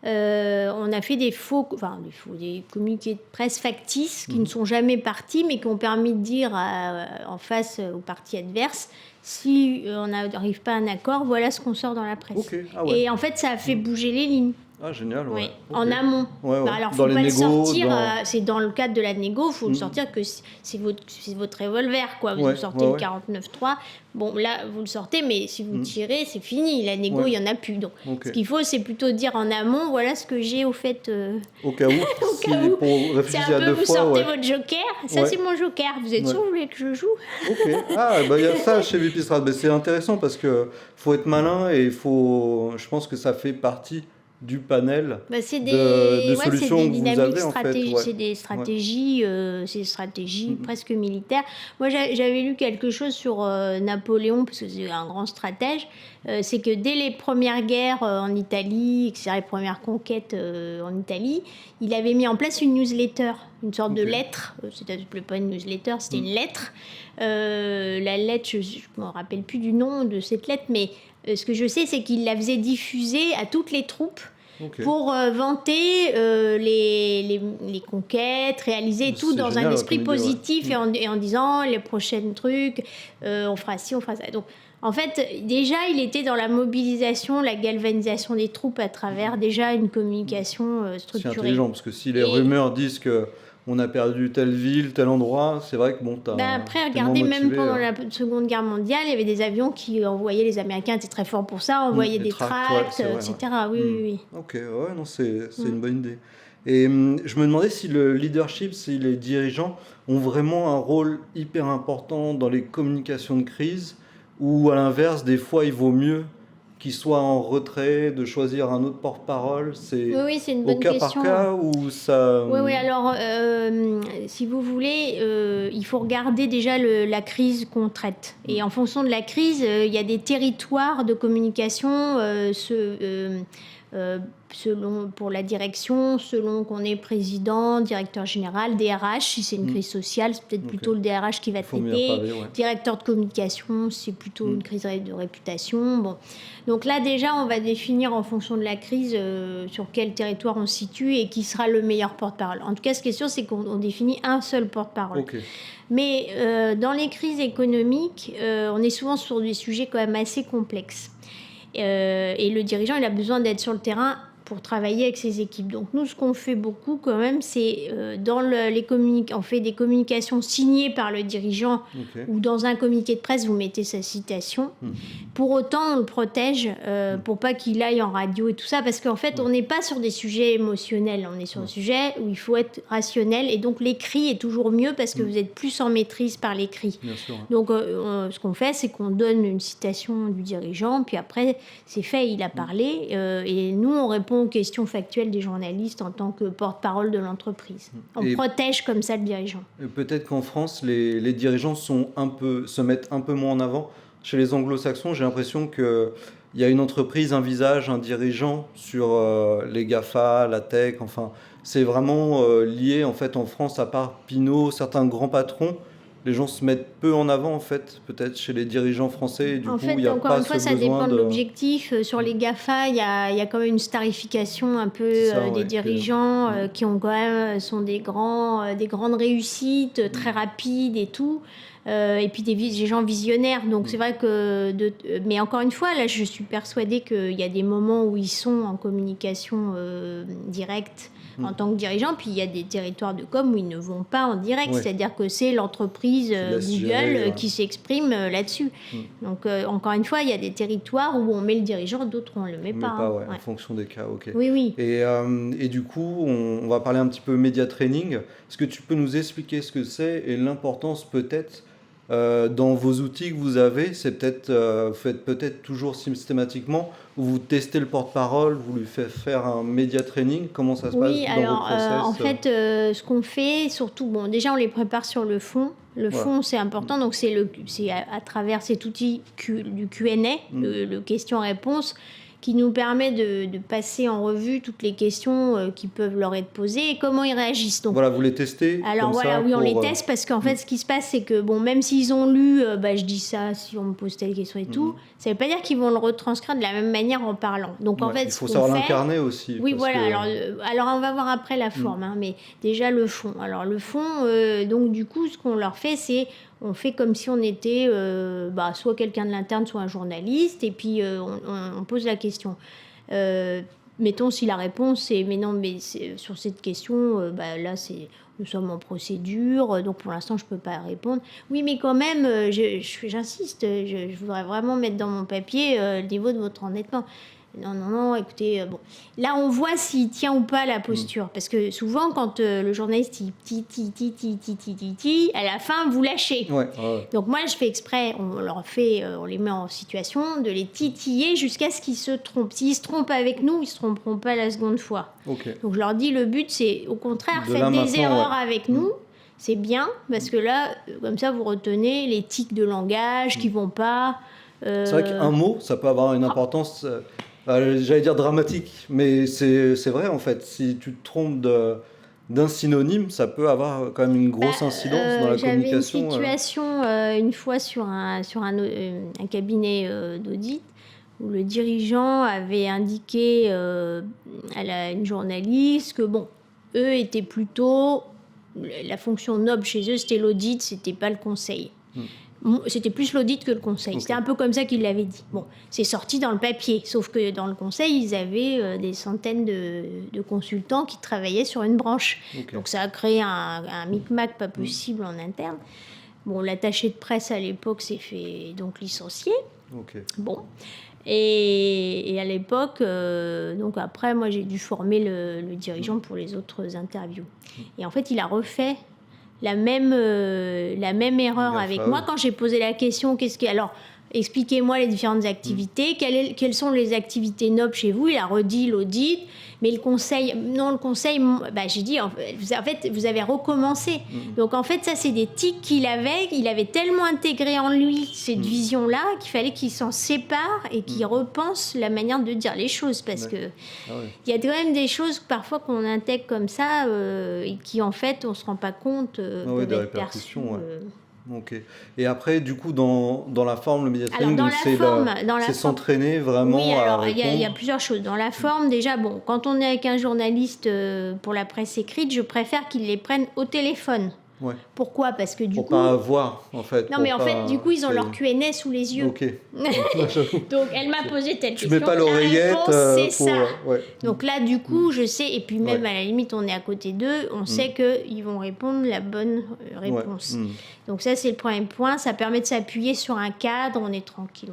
on a fait des communiqués de presse factices qui ne sont jamais partis, mais qui ont permis de dire en face aux parties adverses Si on n'arrive pas à un accord, voilà ce qu'on sort dans la presse. Ok, ah ouais. Et en fait, ça a fait bouger les lignes. Ah, génial, ouais. Oui, Ok. en amont. Ouais, ouais. Alors, Dans faut les pas le négos, sortir. dans- C'est dans le cadre de la négo, faut le sortir que c'est votre revolver, quoi. Vous Ouais, sortez ouais, le ouais. 49.3. Bon, là, vous le sortez, mais si vous tirez, c'est fini. La négo, Ouais. il y en a plus. Donc, Ok. ce qu'il faut, c'est plutôt dire en amont, voilà ce que j'ai au fait. Au cas où, si, cas où. pour C'est réfléchir un à peu, deux vous fois, sortez ouais. votre joker. Ça, Ouais. c'est mon joker. Vous êtes Ouais. sûr, vous voulez que je joue? Ok. Ah, bah il y a ça chez Vipistrat. Mais c'est intéressant parce que faut être malin et je pense que ça fait partie du panel Bah, c'est de ouais, c'est solutions des que vous dynamiques avez en fait. stratégiques, Ouais. c'est des stratégies, presque militaires. Moi, j'avais lu quelque chose sur Napoléon, parce que c'est un grand stratège. C'est que dès les premières guerres en Italie, etc., les premières conquêtes en Italie, il avait mis en place une newsletter, une sorte de Ok. lettre. C'était pas une newsletter, c'était une lettre. La lettre, je ne me rappelle plus du nom de cette lettre, mais ce que je sais, c'est qu'il la faisait diffuser à toutes les troupes Ok. pour vanter les conquêtes réalisées et tout C'est dans génial, un esprit comme idée, ouais. positif et en disant les prochains trucs, on fera ci, on fera ça. Donc, en fait, déjà, il était dans la mobilisation, la galvanisation des troupes à travers déjà une communication C'est structurée. intelligent parce que si les Et- rumeurs disent que on a perdu telle ville, tel endroit, c'est vrai que bon, Ben après, t'es regardez, moins même motivé, pendant la Seconde Guerre mondiale, il y avait des avions qui envoyaient, les Américains étaient très forts pour ça, envoyaient les des tracts, ouais, tracts, c'est vrai, etc. ouais. Oui, oui, oui. Ok, ouais, non, c'est une bonne idée. Et je me demandais si le leadership, si les dirigeants ont vraiment un rôle hyper important dans les communications de crise, ou à l'inverse, des fois, il vaut mieux qu'ils soient en retrait, de choisir un autre porte-parole. C'est Oui, oui, c'est une au bonne cas question. par cas ou ça. Oui, oui, alors, si vous voulez, il faut regarder déjà la crise qu'on traite. Et en fonction de la crise, il y a des territoires de communication selon, pour la direction, selon qu'on est président, directeur général, DRH. Si c'est une crise sociale, c'est peut-être plutôt le DRH qui va faut mieux traiter. pavé, ouais. Directeur de communication, c'est plutôt une crise de réputation. Bon. Donc là, déjà, on va définir en fonction de la crise sur quel territoire on se situe et qui sera le meilleur porte-parole. En tout cas, ce qui est sûr, c'est qu'on définit un seul porte-parole. Ok. Mais dans les crises économiques, on est souvent sur des sujets quand même assez complexes. Et le dirigeant, il a besoin d'être sur le terrain pour travailler avec ses équipes. Donc nous, ce qu'on fait beaucoup quand même, c'est on fait des communications signées par le dirigeant ou dans un communiqué de presse, vous mettez sa citation. Pour autant, on le protège pour pas qu'il aille en radio et tout ça, parce qu'en fait, on n'est pas sur des sujets émotionnels, on est sur un sujet où il faut être rationnel, et donc l'écrit est toujours mieux parce que vous êtes plus en maîtrise par l'écrit. Bien sûr. Donc ce qu'on fait, c'est qu'on donne une citation du dirigeant, puis après, c'est fait, il a parlé, et nous, on répond aux questions factuelles des journalistes en tant que porte-parole de l'entreprise. On protège comme ça le dirigeant. Et peut-être qu'en France, les dirigeants se mettent un peu moins en avant. Chez les anglo-saxons, j'ai l'impression qu'il y a une entreprise, un visage, un dirigeant sur les GAFA, la tech, enfin, c'est vraiment lié en fait en France, à part Pinault, certains grands patrons. Les gens se mettent peu en avant, en fait, peut-être chez les dirigeants français. Et du coup, il n'y a encore pas une fois, ce ça besoin dépend de l'objectif. Sur les GAFA, il y a quand même une starification un peu des dirigeants qui ont quand même, sont des grandes réussites, très rapides et tout. Et puis des gens visionnaires. Donc c'est vrai que... mais encore une fois, là, je suis persuadée qu'il y a des moments où ils sont en communication directe en tant que dirigeant, puis il y a des territoires de com où ils ne vont pas en direct, c'est-à-dire que c'est l'entreprise Google qui s'exprime là-dessus. Donc encore une fois, il y a des territoires où on met le dirigeant, d'autres on le met pas. En fonction des cas, ok. Oui, oui. Et du coup, on va parler un petit peu média training. Est-ce que tu peux nous expliquer ce que c'est et l'importance peut-être dans vos outils que vous avez, c'est peut-être faites peut-être toujours systématiquement, ou vous testez le porte-parole, vous lui faites faire un média training, comment ça se passe dans vos process? En fait, ce qu'on fait, surtout, bon, déjà on les prépare sur le fond. Le fond, c'est important, donc c'est à travers cet outil du Q&A, le question-réponse, qui nous permet de passer en revue toutes les questions qui peuvent leur être posées et comment ils réagissent. Donc, Voilà, vous les testez alors comme voilà, ça oui, on les pour, teste parce qu'en fait, ce qui se passe, c'est que bon, même s'ils ont lu, je dis ça, si on me pose telle question et tout, ça veut pas dire qu'ils vont le retranscrire de la même manière en parlant. Donc en ouais, fait, il ce faut qu'on savoir fait, l'incarner aussi. oui, parce voilà. que- Alors, on va voir après la forme, hein, mais déjà le fond. Alors le fond, donc du coup, ce qu'on leur fait, c'est on fait comme si on était soit quelqu'un de l'interne, soit un journaliste, et puis on pose la question. Mettons si la réponse est mais non, mais sur cette question, là nous sommes en procédure, donc pour l'instant je peux pas répondre. Oui, mais quand même, j'insiste, je voudrais vraiment mettre dans mon papier le niveau de votre endettement. Non, non, non, écoutez, bon. Là, on voit s'il tient ou pas la posture. Parce que souvent, quand le journaliste, il à la fin, vous lâchez. Ouais, ouais. Donc moi, je fais exprès, on les met en situation de les titiller jusqu'à ce qu'ils se trompent. S'ils se trompent avec nous, ils se tromperont pas la seconde fois. Ok. Donc je leur dis, le but, c'est au contraire, De faites là des maintenant, erreurs ouais. avec nous. C'est bien, parce que là, comme ça, vous retenez les tics de langage qui vont pas. C'est vrai qu'un mot, ça peut avoir une importance, j'allais dire dramatique, mais c'est vrai en fait. Si tu te trompes d'un synonyme, ça peut avoir quand même une grosse incidence dans la communication. J'avais une situation une fois sur un cabinet d'audit où le dirigeant avait indiqué à une journaliste que bon, eux étaient plutôt la fonction noble chez eux, c'était l'audit, c'était pas le conseil. C'était plus l'audit que le conseil. Okay. C'était un peu comme ça qu'il l'avait dit. Bon, c'est sorti dans le papier, sauf que dans le conseil, ils avaient des centaines de consultants qui travaillaient sur une branche. Okay. Donc ça a créé un micmac pas possible en interne. Bon, l'attaché de presse à l'époque s'est fait donc licencier. Okay. Bon. Et à l'époque, donc après, moi j'ai dû former le dirigeant pour les autres interviews. Et en fait, il a refait la même erreur avec moi quand j'ai posé la question alors expliquez-moi les différentes activités, quelles sont les activités nobles chez vous. Il a redit l'audit, mais le conseil, j'ai dit en fait vous avez recommencé. Donc en fait ça c'est des tics qu'il avait tellement intégré en lui cette vision là qu'il fallait qu'il s'en sépare et qu'il repense la manière de dire les choses, parce que il y a quand même des choses parfois qu'on intègre comme ça et qui en fait on se rend pas compte des répercussions. Ok. Et après, du coup, dans la forme, le media training, c'est s'entraîner vraiment à répondre. Il y a plusieurs choses. Dans la forme, déjà, bon, quand on est avec un journaliste pour la presse écrite, je préfère qu'il les prenne au téléphone. Ouais. Pourquoi ? Parce que du coup... Pour pas voir, en fait. Non, mais en fait, du coup, ils ont leur Q&A sous les yeux. Ok. Donc, elle m'a posé telle question. Tu mets pas l'oreillette c'est ça. Ouais. Donc là, du coup, je sais, et puis même à la limite, on est à côté d'eux, on sait qu'ils vont répondre la bonne réponse. Ouais. Donc ça, c'est le premier point. Ça permet de s'appuyer sur un cadre, on est tranquille.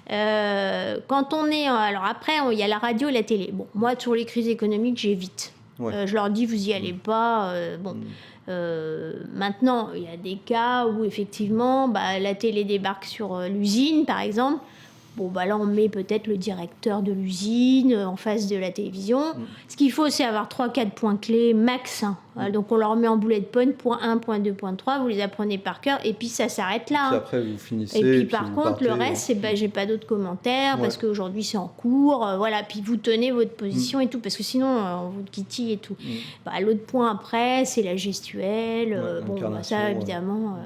Quand on est... Alors après, il y a la radio et la télé. Bon, moi, sur les crises économiques, j'évite. Ouais. Je leur dis, vous y allez pas. Maintenant, il y a des cas où effectivement, la télé débarque sur l'usine, par exemple. Bon, là, on met peut-être le directeur de l'usine en face de la télévision. Ce qu'il faut, c'est avoir 3-4 points clés, max. Donc, on leur met en bullet point, point 1, point 2, point 3. Vous les apprenez par cœur et puis ça s'arrête là. Puis après, vous finissez. Et puis, par contre, le reste, c'est j'ai pas d'autres commentaires parce qu'aujourd'hui, c'est en cours. Voilà. Puis, vous tenez votre position et tout, parce que sinon, on vous kitille et tout. L'autre point après, c'est la gestuelle. Ça, évidemment...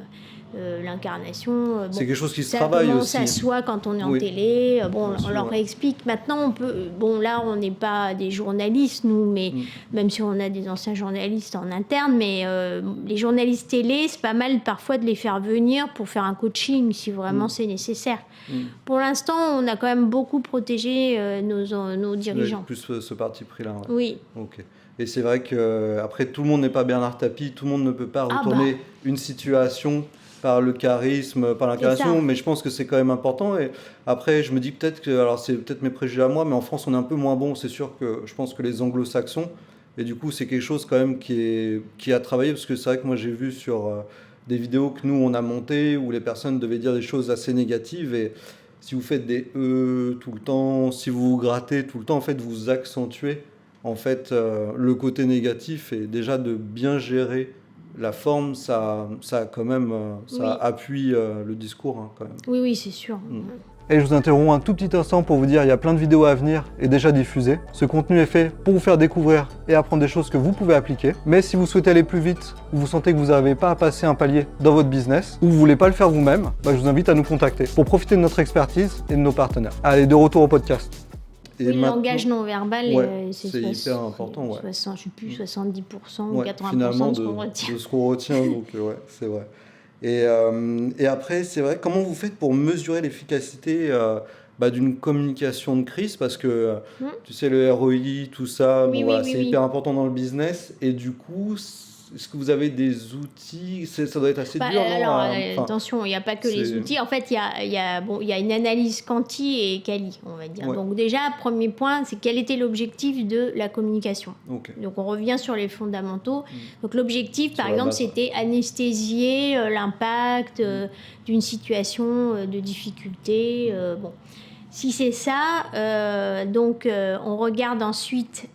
l'incarnation, c'est quelque chose qui se travaille aussi. Ça s'assoit quand on est en télé. On leur réexplique. Maintenant, on peut. Là, on n'est pas des journalistes, nous, mais même si on a des anciens journalistes en interne, mais les journalistes télé, c'est pas mal parfois de les faire venir pour faire un coaching si vraiment c'est nécessaire. Pour l'instant, on a quand même beaucoup protégé nos dirigeants. Plus ce parti pris-là. Ouais. Oui. Ok. Et c'est vrai que après, tout le monde n'est pas Bernard Tapie, tout le monde ne peut pas retourner une situation par le charisme, par l'incarnation, mais je pense que c'est quand même important. Et après, je me dis peut-être que, alors c'est peut-être mes préjugés à moi, mais en France, on est un peu moins bon. C'est sûr que je pense que les anglo-saxons, et du coup, c'est quelque chose quand même qui a travaillé, parce que c'est vrai que moi, j'ai vu sur des vidéos que nous, on a montées, où les personnes devaient dire des choses assez négatives, et si vous faites des « tout le temps », si vous vous grattez tout le temps, en fait, vous accentuez en fait, le côté négatif, et déjà de bien gérer la forme, ça quand même, ça appuie le discours quand même. Oui, c'est sûr. Et je vous interromps un tout petit instant pour vous dire il y a plein de vidéos à venir et déjà diffusées. Ce contenu est fait pour vous faire découvrir et apprendre des choses que vous pouvez appliquer. Mais si vous souhaitez aller plus vite ou vous sentez que vous n'arrivez pas à passer un palier dans votre business ou vous voulez pas le faire vous-même, je vous invite à nous contacter pour profiter de notre expertise et de nos partenaires. Allez, de retour au podcast. Et oui, le langage non verbal, c'est hyper important. Ouais. Je ne sais plus, 70% ou 80% finalement, de ce qu'on retient. De ce qu'on retient, donc c'est vrai. Et après, c'est vrai, comment vous faites pour mesurer l'efficacité d'une communication de crise? Parce que, tu sais, le ROI, tout ça, c'est hyper important dans le business. Et du coup, est-ce que vous avez des outils? Ça doit être assez dur, non? Alors, attention, il n'y a pas que les outils. En fait, il y a une analyse quanti et quali, on va dire. Ouais. Donc déjà, premier point, c'est quel était l'objectif de la communication. Okay. Donc on revient sur les fondamentaux. Donc l'objectif, par exemple, c'était anesthésier l'impact d'une situation de difficulté. Si c'est ça, on regarde ensuite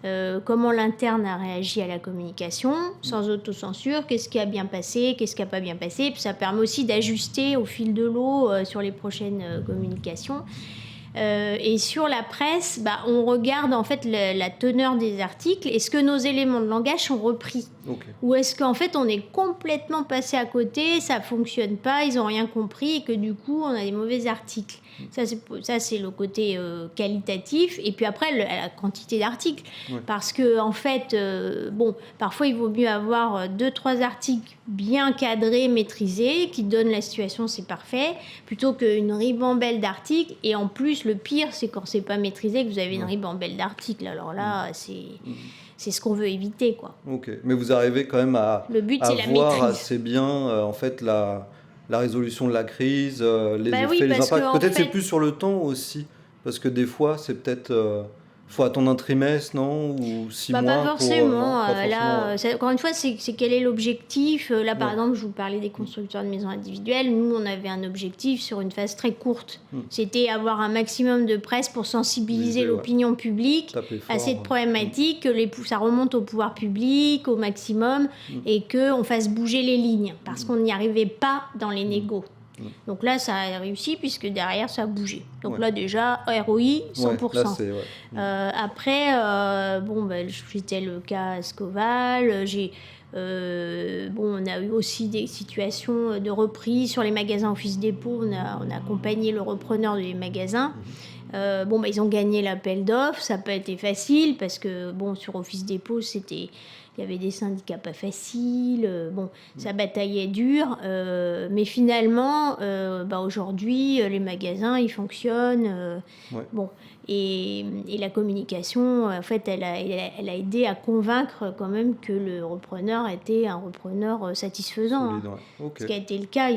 comment l'interne a réagi à la communication, sans autocensure, qu'est-ce qui a bien passé, qu'est-ce qui n'a pas bien passé. Puis ça permet aussi d'ajuster au fil de l'eau sur les prochaines communications. Et sur la presse, on regarde en fait la teneur des articles. Est-ce que nos éléments de langage sont repris? Ou est-ce qu'en fait on est complètement passé à côté, ça ne fonctionne pas, ils n'ont rien compris et que du coup on a des mauvais articles? Ça c'est le côté qualitatif. Et puis après la quantité d'articles. Parce que en fait, parfois il vaut mieux avoir 2-3 articles bien cadrés, maîtrisés, qui donnent la situation, c'est parfait, plutôt qu'une ribambelle d'articles. Et en plus, le pire, c'est quand c'est pas maîtrisé, que vous avez une ribambelle d'articles. Alors là, c'est ce qu'on veut éviter, quoi. Ok, mais vous arrivez quand même à voir assez bien en fait la résolution de la crise, les effets, les impacts. Peut-être c'est plus sur le temps aussi, parce que des fois c'est peut-être faut attendre un trimestre, non, ou 6 mois. Pas forcément. Là, encore une fois, c'est quel est l'objectif. Là, par exemple, je vous parlais des constructeurs de maisons individuelles. Nous, on avait un objectif sur une phase très courte. C'était avoir un maximum de presse pour sensibiliser l'opinion publique à cette problématique, que ça remonte au pouvoir public au maximum et qu'on fasse bouger les lignes, parce qu'on n'y arrivait pas dans les négos. Donc là, ça a réussi puisque derrière, ça a bougé. Donc là, déjà, ROI, 100%. Là, après, c'était le cas Ascoval. On a eu aussi des situations de reprise sur les magasins Office Dépôt. On a accompagné le repreneur des magasins. Ils ont gagné l'appel d'offres. Ça n'a pas été facile parce que, sur Office Dépôt, il y avait des syndicats pas faciles, ça bataillait dur, mais finalement, aujourd'hui, les magasins, ils fonctionnent. Et la communication, en fait, elle a aidé à convaincre quand même que le repreneur était un repreneur satisfaisant, ce qui a été le cas.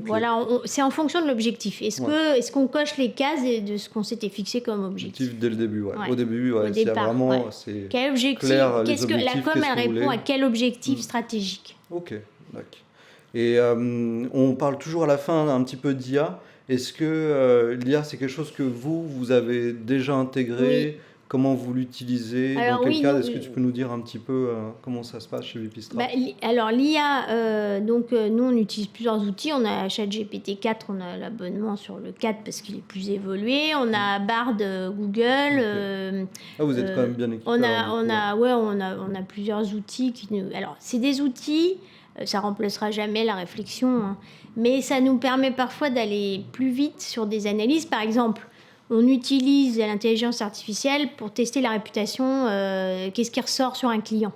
Voilà, c'est en fonction de l'objectif. Est-ce qu'on coche les cases de ce qu'on s'était fixé comme objectif dès le début, Au début, c'est vraiment c'est quel objectif, clair, qu'est-ce que la com elle répond à quel objectif stratégique? Ok, d'accord. Et on parle toujours à la fin un petit peu d'IA. Est-ce que l'IA, c'est quelque chose que vous avez déjà intégré? Comment vous l'utilisez? Dans quel cas? Est-ce que tu peux nous dire un petit peu comment ça se passe chez Vipistrat? Alors l'IA, nous on utilise plusieurs outils. On a ChatGPT 4, on a l'abonnement sur le 4 parce qu'il est plus évolué. On a Bard Google. Vous êtes quand même bien équipé. On a plusieurs outils qui nous. Alors c'est des outils. Ça remplacera jamais la réflexion, mais ça nous permet parfois d'aller plus vite sur des analyses. Par exemple, on utilise l'intelligence artificielle pour tester la réputation, qu'est-ce qui ressort sur un client.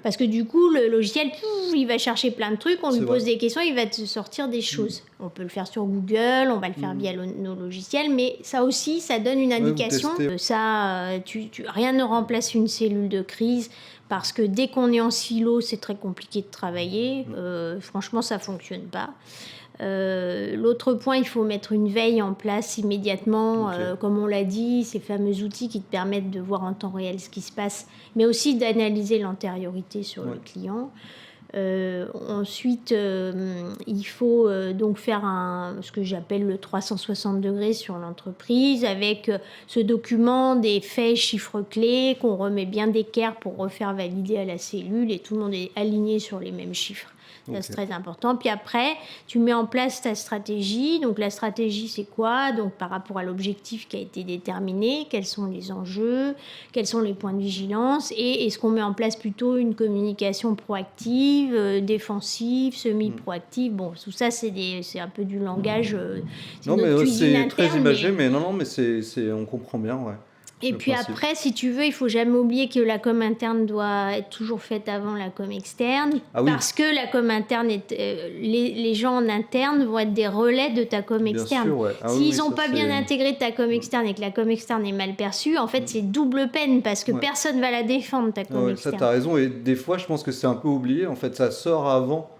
Parce que du coup, le logiciel, il va chercher plein de trucs, on lui pose des questions, il va te sortir des choses. On peut le faire sur Google, on va le faire via nos logiciels, mais ça aussi, ça donne une indication. Rien ne remplace une cellule de crise, parce que dès qu'on est en silo, c'est très compliqué de travailler. Franchement, ça ne fonctionne pas. L'autre point, il faut mettre une veille en place immédiatement, comme on l'a dit, ces fameux outils qui te permettent de voir en temps réel ce qui se passe, mais aussi d'analyser l'antériorité sur le client. Ensuite, il faut donc faire ce que j'appelle le 360 degrés sur l'entreprise avec ce document des faits, chiffres clés qu'on remet bien d'équerre pour refaire valider à la cellule et tout le monde est aligné sur les mêmes chiffres. Ça, c'est très important. Puis après, tu mets en place ta stratégie. Donc, la stratégie, c'est quoi? Donc, par rapport à l'objectif qui a été déterminé, quels sont les enjeux, quels sont les points de vigilance et est-ce qu'on met en place plutôt une communication proactive, défensive, semi-proactive? Bon, tout ça, c'est un peu du langage, c'est Non, notre mais cuisine c'est très interne. imagé, mais non, mais on comprend bien, ouais. Et le puis principe. après, si tu veux, il faut jamais oublier que la com interne doit être toujours faite avant la com externe. Ah oui. Parce que la com interne, les gens en interne vont être des relais de ta com Bien externe. sûr, ouais. Ah oui, S'ils oui, n'ont ça, pas bien intégré ta com externe et que la com externe est mal perçue, en fait, c'est double peine parce que Ouais. personne va la défendre, ta com Ouais, ça, externe. t'as raison. Et des fois, je pense que c'est un peu oublié. En fait, ça sort avant,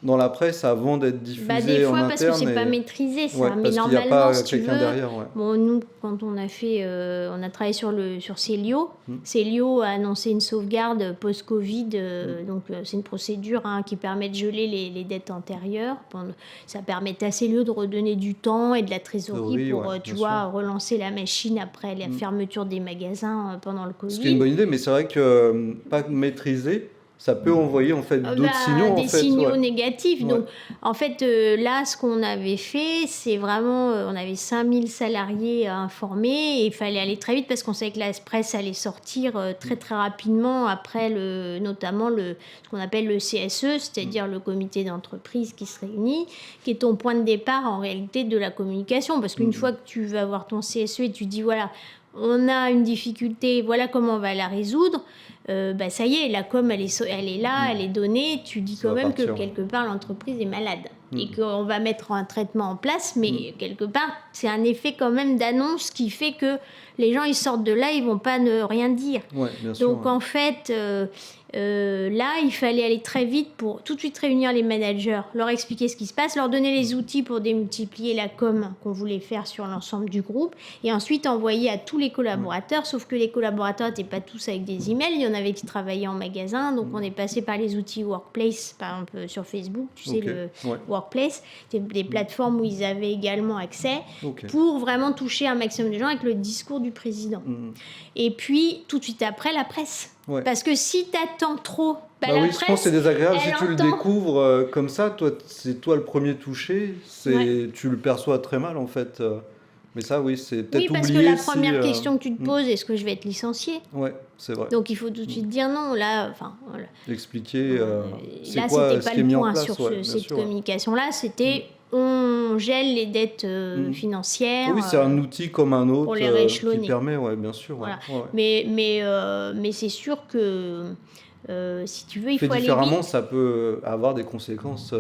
dans la presse, avant d'être diffusé Bah, des en fois, interne. parce que c'est pas maîtrisé, ça. Ouais, Mais parce qu'il n'y a normalement, pas si tu quelqu'un veux, derrière, ouais. bon, nous, quand on a travaillé sur Célio. Célio a annoncé une sauvegarde post-Covid. Donc, c'est une procédure qui permet de geler les dettes antérieures. Ça permet à Célio de redonner du temps et de la trésorerie pour, ouais, tu bien vois, sûr. relancer la machine après la fermeture des magasins pendant le Covid. Ce qui est une bonne idée, mais c'est vrai que pas maîtrisé, ça peut envoyer en fait d'autres signaux. Des en fait, signaux ouais. négatifs. Ouais. Donc, en fait, là, ce qu'on avait fait, c'est vraiment... on avait 5000 salariés à informer et il fallait aller très vite parce qu'on savait que la presse allait sortir très, très rapidement après, notamment ce qu'on appelle le CSE, c'est-à-dire le comité d'entreprise qui se réunit, qui est ton point de départ, en réalité, de la communication. Parce qu'une fois que tu vas avoir ton CSE et tu dis, voilà, on a une difficulté, voilà comment on va la résoudre... ça y est, la com, elle est là, elle est donnée. Tu dis Ça quand va même partir, que ouais. quelque part, l'entreprise est malade et qu'on va mettre un traitement en place. Mais quelque part, c'est un effet quand même d'annonce qui fait que les gens, ils sortent de là, ils vont pas ne rien dire. Ouais, bien sûr, Donc, ouais. en fait... là, il fallait aller très vite pour tout de suite réunir les managers, leur expliquer ce qui se passe, leur donner les outils pour démultiplier la com qu'on voulait faire sur l'ensemble du groupe et ensuite envoyer à tous les collaborateurs, sauf que les collaborateurs n'étaient pas tous avec des emails, il y en avait qui travaillaient en magasin, donc on est passé par les outils Workplace, par exemple sur Facebook, tu sais, le Workplace, des plateformes où ils avaient également accès pour vraiment toucher un maximum de gens avec le discours du président. Et puis, tout de suite après, la presse. Ouais. Parce que si t'attends trop, la oui, presse, je pense que c'est désagréable si tu le découvres comme ça. C'est toi le premier touché. Tu le perçois très mal en fait. Mais ça, oui, c'est peut-être oublié. Oui, parce que la première question que tu te poses, est-ce que je vais être licencié? Ouais, c'est vrai. Donc il faut tout de suite dire non. Là, voilà. Expliquer. C'est là, quoi c'était ce pas qui est le mis en point place, sur cette communication-là. C'était on gèle les dettes financières. Oui, c'est un outil comme un autre pour les rééchelonner. Qui permet, ouais, bien sûr. Voilà. Ouais. Mais c'est sûr que si tu veux, il faut aller différemment, vite. Ça peut avoir des conséquences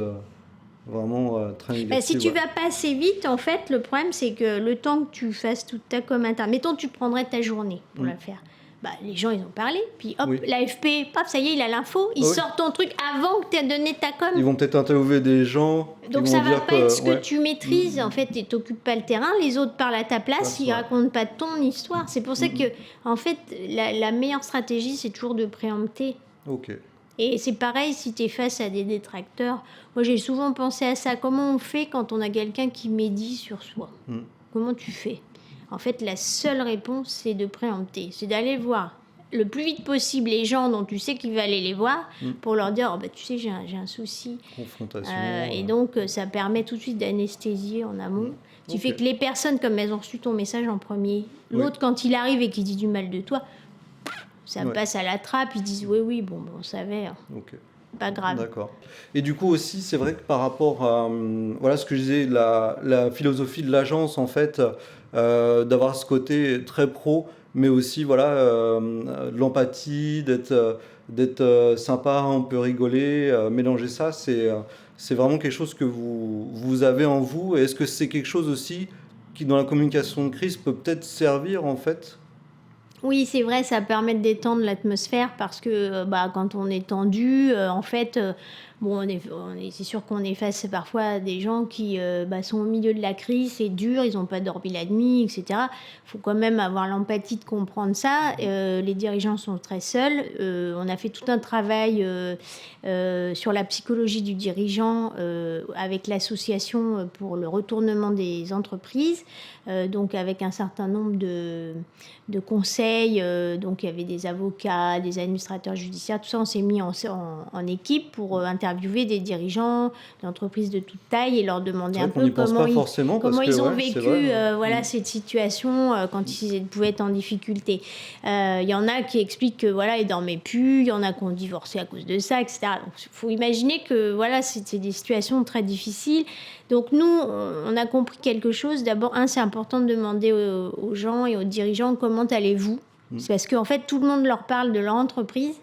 vraiment très négatives. Si tu vas pas assez vite, en fait, le problème, c'est que le temps que tu fasses toute ta com interne, mettons, tu prendrais ta journée pour la faire. Les gens, ils ont parlé, puis hop, l'AFP, paf, ça y est, il a l'info, il sort ton truc avant que tu aies donné ta com. Ils vont peut-être interviewer des gens. Donc ça va pas être ce que tu maîtrises, en fait, tu t'occupes pas le terrain, les autres parlent à ta place, ils racontent pas ton histoire. C'est pour ça que, en fait, la meilleure stratégie, c'est toujours de préempter. Et c'est pareil si tu es face à des détracteurs. Moi, j'ai souvent pensé à ça. Comment on fait quand on a quelqu'un qui médit sur soi? Comment tu fais? En fait, la seule réponse, c'est de préempter. C'est d'aller voir le plus vite possible les gens dont tu sais qu'il va aller les voir pour leur dire tu sais, j'ai un souci. Confrontation. Et donc, ça permet tout de suite d'anesthésier en amont. Tu fais que les personnes, comme elles ont reçu ton message en premier, l'autre, quand il arrive et qu'il dit du mal de toi, ça passe à la trappe. Ils disent oui, bon, on savait. Pas grave. D'accord. Et du coup aussi, c'est vrai que par rapport à ce que je disais, la philosophie de l'agence, en fait, d'avoir ce côté très pro, mais aussi de l'empathie, d'être sympa, on peut rigoler, mélanger ça, c'est vraiment quelque chose que vous avez en vous. Et est-ce que c'est quelque chose aussi qui, dans la communication de crise, peut peut-être servir, en fait ? Oui, c'est vrai, ça permet de détendre l'atmosphère parce que quand on est tendu, en fait, Bon, c'est sûr qu'on est face parfois à des gens qui sont au milieu de la crise, c'est dur, ils n'ont pas dormi la nuit, etc. Il faut quand même avoir l'empathie de comprendre ça. Les dirigeants sont très seuls. On a fait tout un travail sur la psychologie du dirigeant avec l'association pour le retournement des entreprises, donc avec un certain nombre de conseils. Donc il y avait des avocats, des administrateurs judiciaires, tout ça, on s'est mis en équipe pour interviewer des dirigeants d'entreprises de toute taille et leur demander un peu comment ils ont vécu cette situation quand ils pouvaient être en difficulté. Il y en a qui expliquent que ils dormaient plus, il y en a qui ont divorcé à cause de ça, etc. Donc il faut imaginer que c'est des situations très difficiles. Donc nous, on a compris quelque chose. D'abord, c'est important de demander aux gens et aux dirigeants comment allez-vous. C'est parce qu'en fait, tout le monde leur parle de leur entreprise,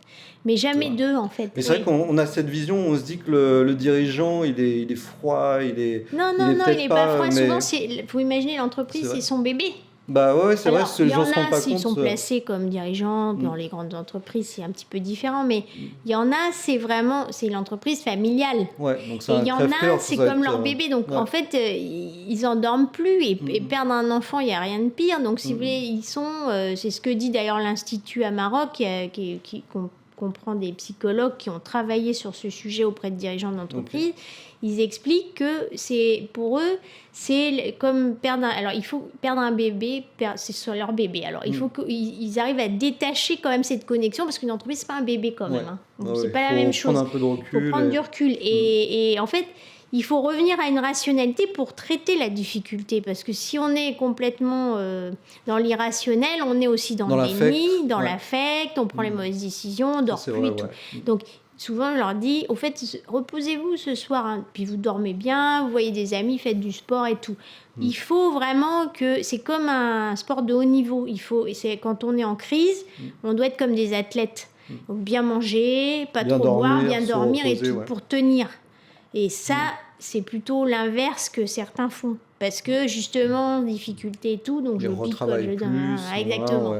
mais jamais d'eux, en fait. Mais c'est vrai qu'on a cette vision, on se dit que le dirigeant, il est froid, il est... Non, il n'est pas froid. Souvent, il faut imaginer l'entreprise, c'est son bébé. Bah ouais, c'est vrai, les gens se rendent pas compte. S'ils sont placés comme dirigeants dans les grandes entreprises, c'est un petit peu différent, mais il y en a, c'est l'entreprise familiale. Ouais, donc et il y en a, c'est comme leur bébé. Donc en fait, ils en dorment plus et perdre un enfant, il n'y a rien de pire. Donc si vous voulez, ils sont, c'est ce que dit d'ailleurs l'Institut à Maroc, qui comprend des psychologues qui ont travaillé sur ce sujet auprès de dirigeants d'entreprise. Ils expliquent que pour eux, c'est comme perdre il faut perdre un bébé, c'est sur leur bébé. Alors il faut qu'ils arrivent à détacher quand même cette connexion, parce qu'une entreprise, c'est pas un bébé quand même. Donc c'est pas la même chose. Il faut prendre du recul. Et en fait, il faut revenir à une rationalité pour traiter la difficulté, parce que si on est complètement dans l'irrationnel, on est aussi dans le déni, dans l'affect, on prend les mauvaises décisions, on dort plus et tout. Donc souvent, je leur dis, au fait, reposez-vous ce soir, puis vous dormez bien, vous voyez des amis, faites du sport et tout. Il faut vraiment que... C'est comme un sport de haut niveau. Quand on est en crise, on doit être comme des athlètes. Donc, bien manger, pas trop boire, bien dormir et tout, pour tenir. Et ça, c'est plutôt l'inverse que certains font. Parce que justement, difficulté et tout, donc je pique, exactement.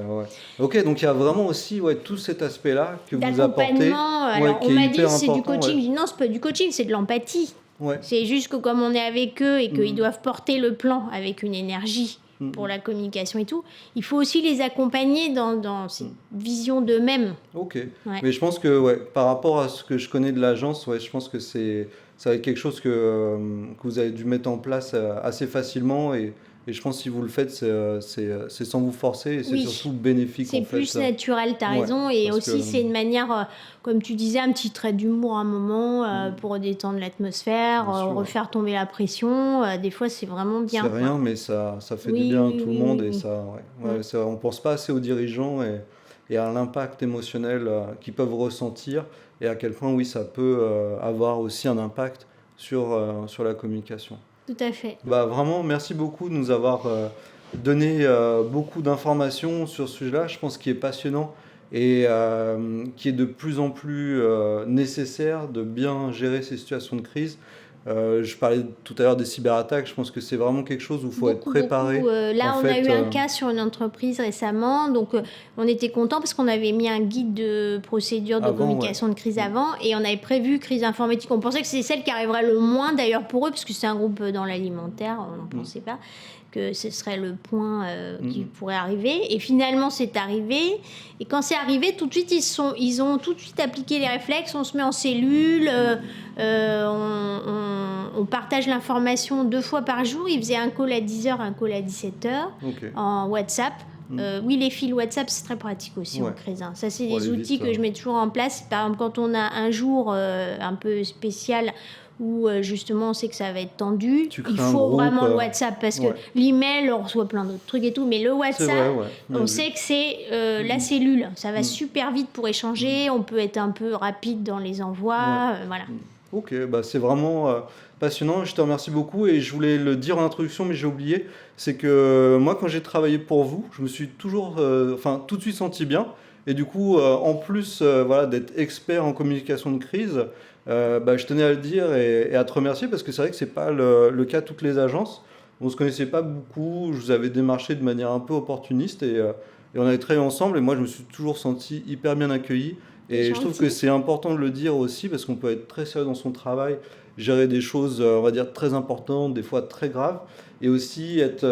Ok, donc il y a vraiment aussi tout cet aspect-là que vous apportez. Alors on m'a dit c'est du coaching. Je dis non, c'est pas du coaching, c'est de l'empathie. C'est juste que comme on est avec eux et qu'ils doivent porter le plan avec une énergie pour la communication et tout, il faut aussi les accompagner dans cette vision d'eux-mêmes. Ok, mais je pense que par rapport à ce que je connais de l'agence, je pense que ça va être quelque chose que vous avez dû mettre en place assez facilement, et je pense que si vous le faites, c'est sans vous forcer, et c'est surtout bénéfique. C'est plus naturel, tu as raison, et aussi c'est une manière, comme tu disais, un petit trait d'humour à un moment pour détendre l'atmosphère, refaire tomber la pression. Des fois, c'est vraiment bien. C'est rien, mais ça fait du bien à tout le monde, et ça, on pense pas assez aux dirigeants et à l'impact émotionnel qu'ils peuvent ressentir, et à quel point ça peut avoir aussi un impact sur la communication. Tout à fait. Vraiment, merci beaucoup de nous avoir donné beaucoup d'informations sur ce sujet-là. Je pense qu'il est passionnant et qui est de plus en plus nécessaire de bien gérer ces situations de crise. Je parlais tout à l'heure des cyberattaques, je pense que c'est vraiment quelque chose où il faut être préparé. Là, on a eu un cas sur une entreprise récemment, donc on était content parce qu'on avait mis un guide de procédure de communication de crise avant, et on avait prévu crise informatique. On pensait que c'est celle qui arriverait le moins d'ailleurs pour eux, parce que c'est un groupe dans l'alimentaire, on ne pensait pas que ce serait le point qui pourrait arriver. Et finalement, c'est arrivé. Et quand c'est arrivé, tout de suite, ils ont tout de suite appliqué les réflexes. On se met en cellule, on partage l'information 2 fois par jour. Ils faisaient un call à 10h, un call à 17h en WhatsApp. Les fils WhatsApp, c'est très pratique aussi en crise. Ça, c'est des outils que je mets toujours en place. Par exemple, quand on a un jour un peu spécial, où justement on sait que ça va être tendu, il faut vraiment le WhatsApp, parce que l'email, on reçoit plein d'autres trucs et tout, mais le WhatsApp, on sait que c'est la cellule, ça va super vite pour échanger, on peut être un peu rapide dans les envois, voilà. Ok, c'est vraiment passionnant, je te remercie beaucoup, et je voulais le dire en introduction mais j'ai oublié, c'est que moi quand j'ai travaillé pour vous, je me suis toujours, tout de suite senti bien, et du coup en plus d'être expert en communication de crise, je tenais à le dire et à te remercier, parce que c'est vrai que c'est pas le cas de toutes les agences. On se connaissait pas beaucoup, je vous avais démarché de manière un peu opportuniste, et on avait travaillé ensemble, et moi je me suis toujours senti hyper bien accueilli Et je trouve que c'est important de le dire aussi parce qu'on peut être très sérieux dans son travail, gérer des choses, on va dire, très importantes, des fois très graves, et aussi être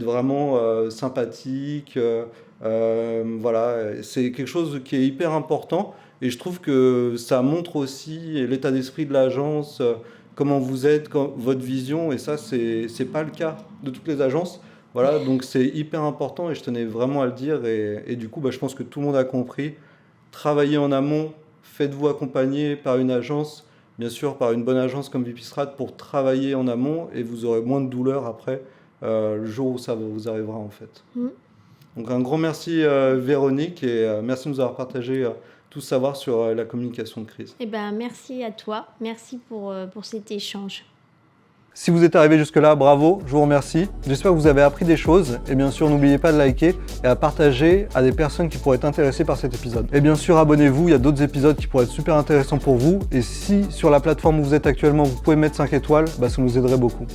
vraiment sympathique. Voilà, c'est quelque chose qui est hyper important. Et je trouve que ça montre aussi l'état d'esprit de l'agence, comment vous êtes, votre vision. Et ça, c'est pas le cas de toutes les agences. Voilà, donc c'est hyper important et je tenais vraiment à le dire. Et du coup, je pense que tout le monde a compris. Travaillez en amont, faites-vous accompagner par une agence, bien sûr par une bonne agence comme Vipistrat pour travailler en amont et vous aurez moins de douleur après le jour où ça vous arrivera en fait. Donc un grand merci Véronique et merci de nous avoir partagé tout savoir sur la communication de crise. Eh ben, merci à toi, merci pour cet échange. Si vous êtes arrivé jusque-là, bravo, je vous remercie. J'espère que vous avez appris des choses. Et bien sûr, n'oubliez pas de liker et à partager à des personnes qui pourraient être intéressées par cet épisode. Et bien sûr, abonnez-vous, il y a d'autres épisodes qui pourraient être super intéressants pour vous. Et si sur la plateforme où vous êtes actuellement, vous pouvez mettre 5 étoiles, ça nous aiderait beaucoup.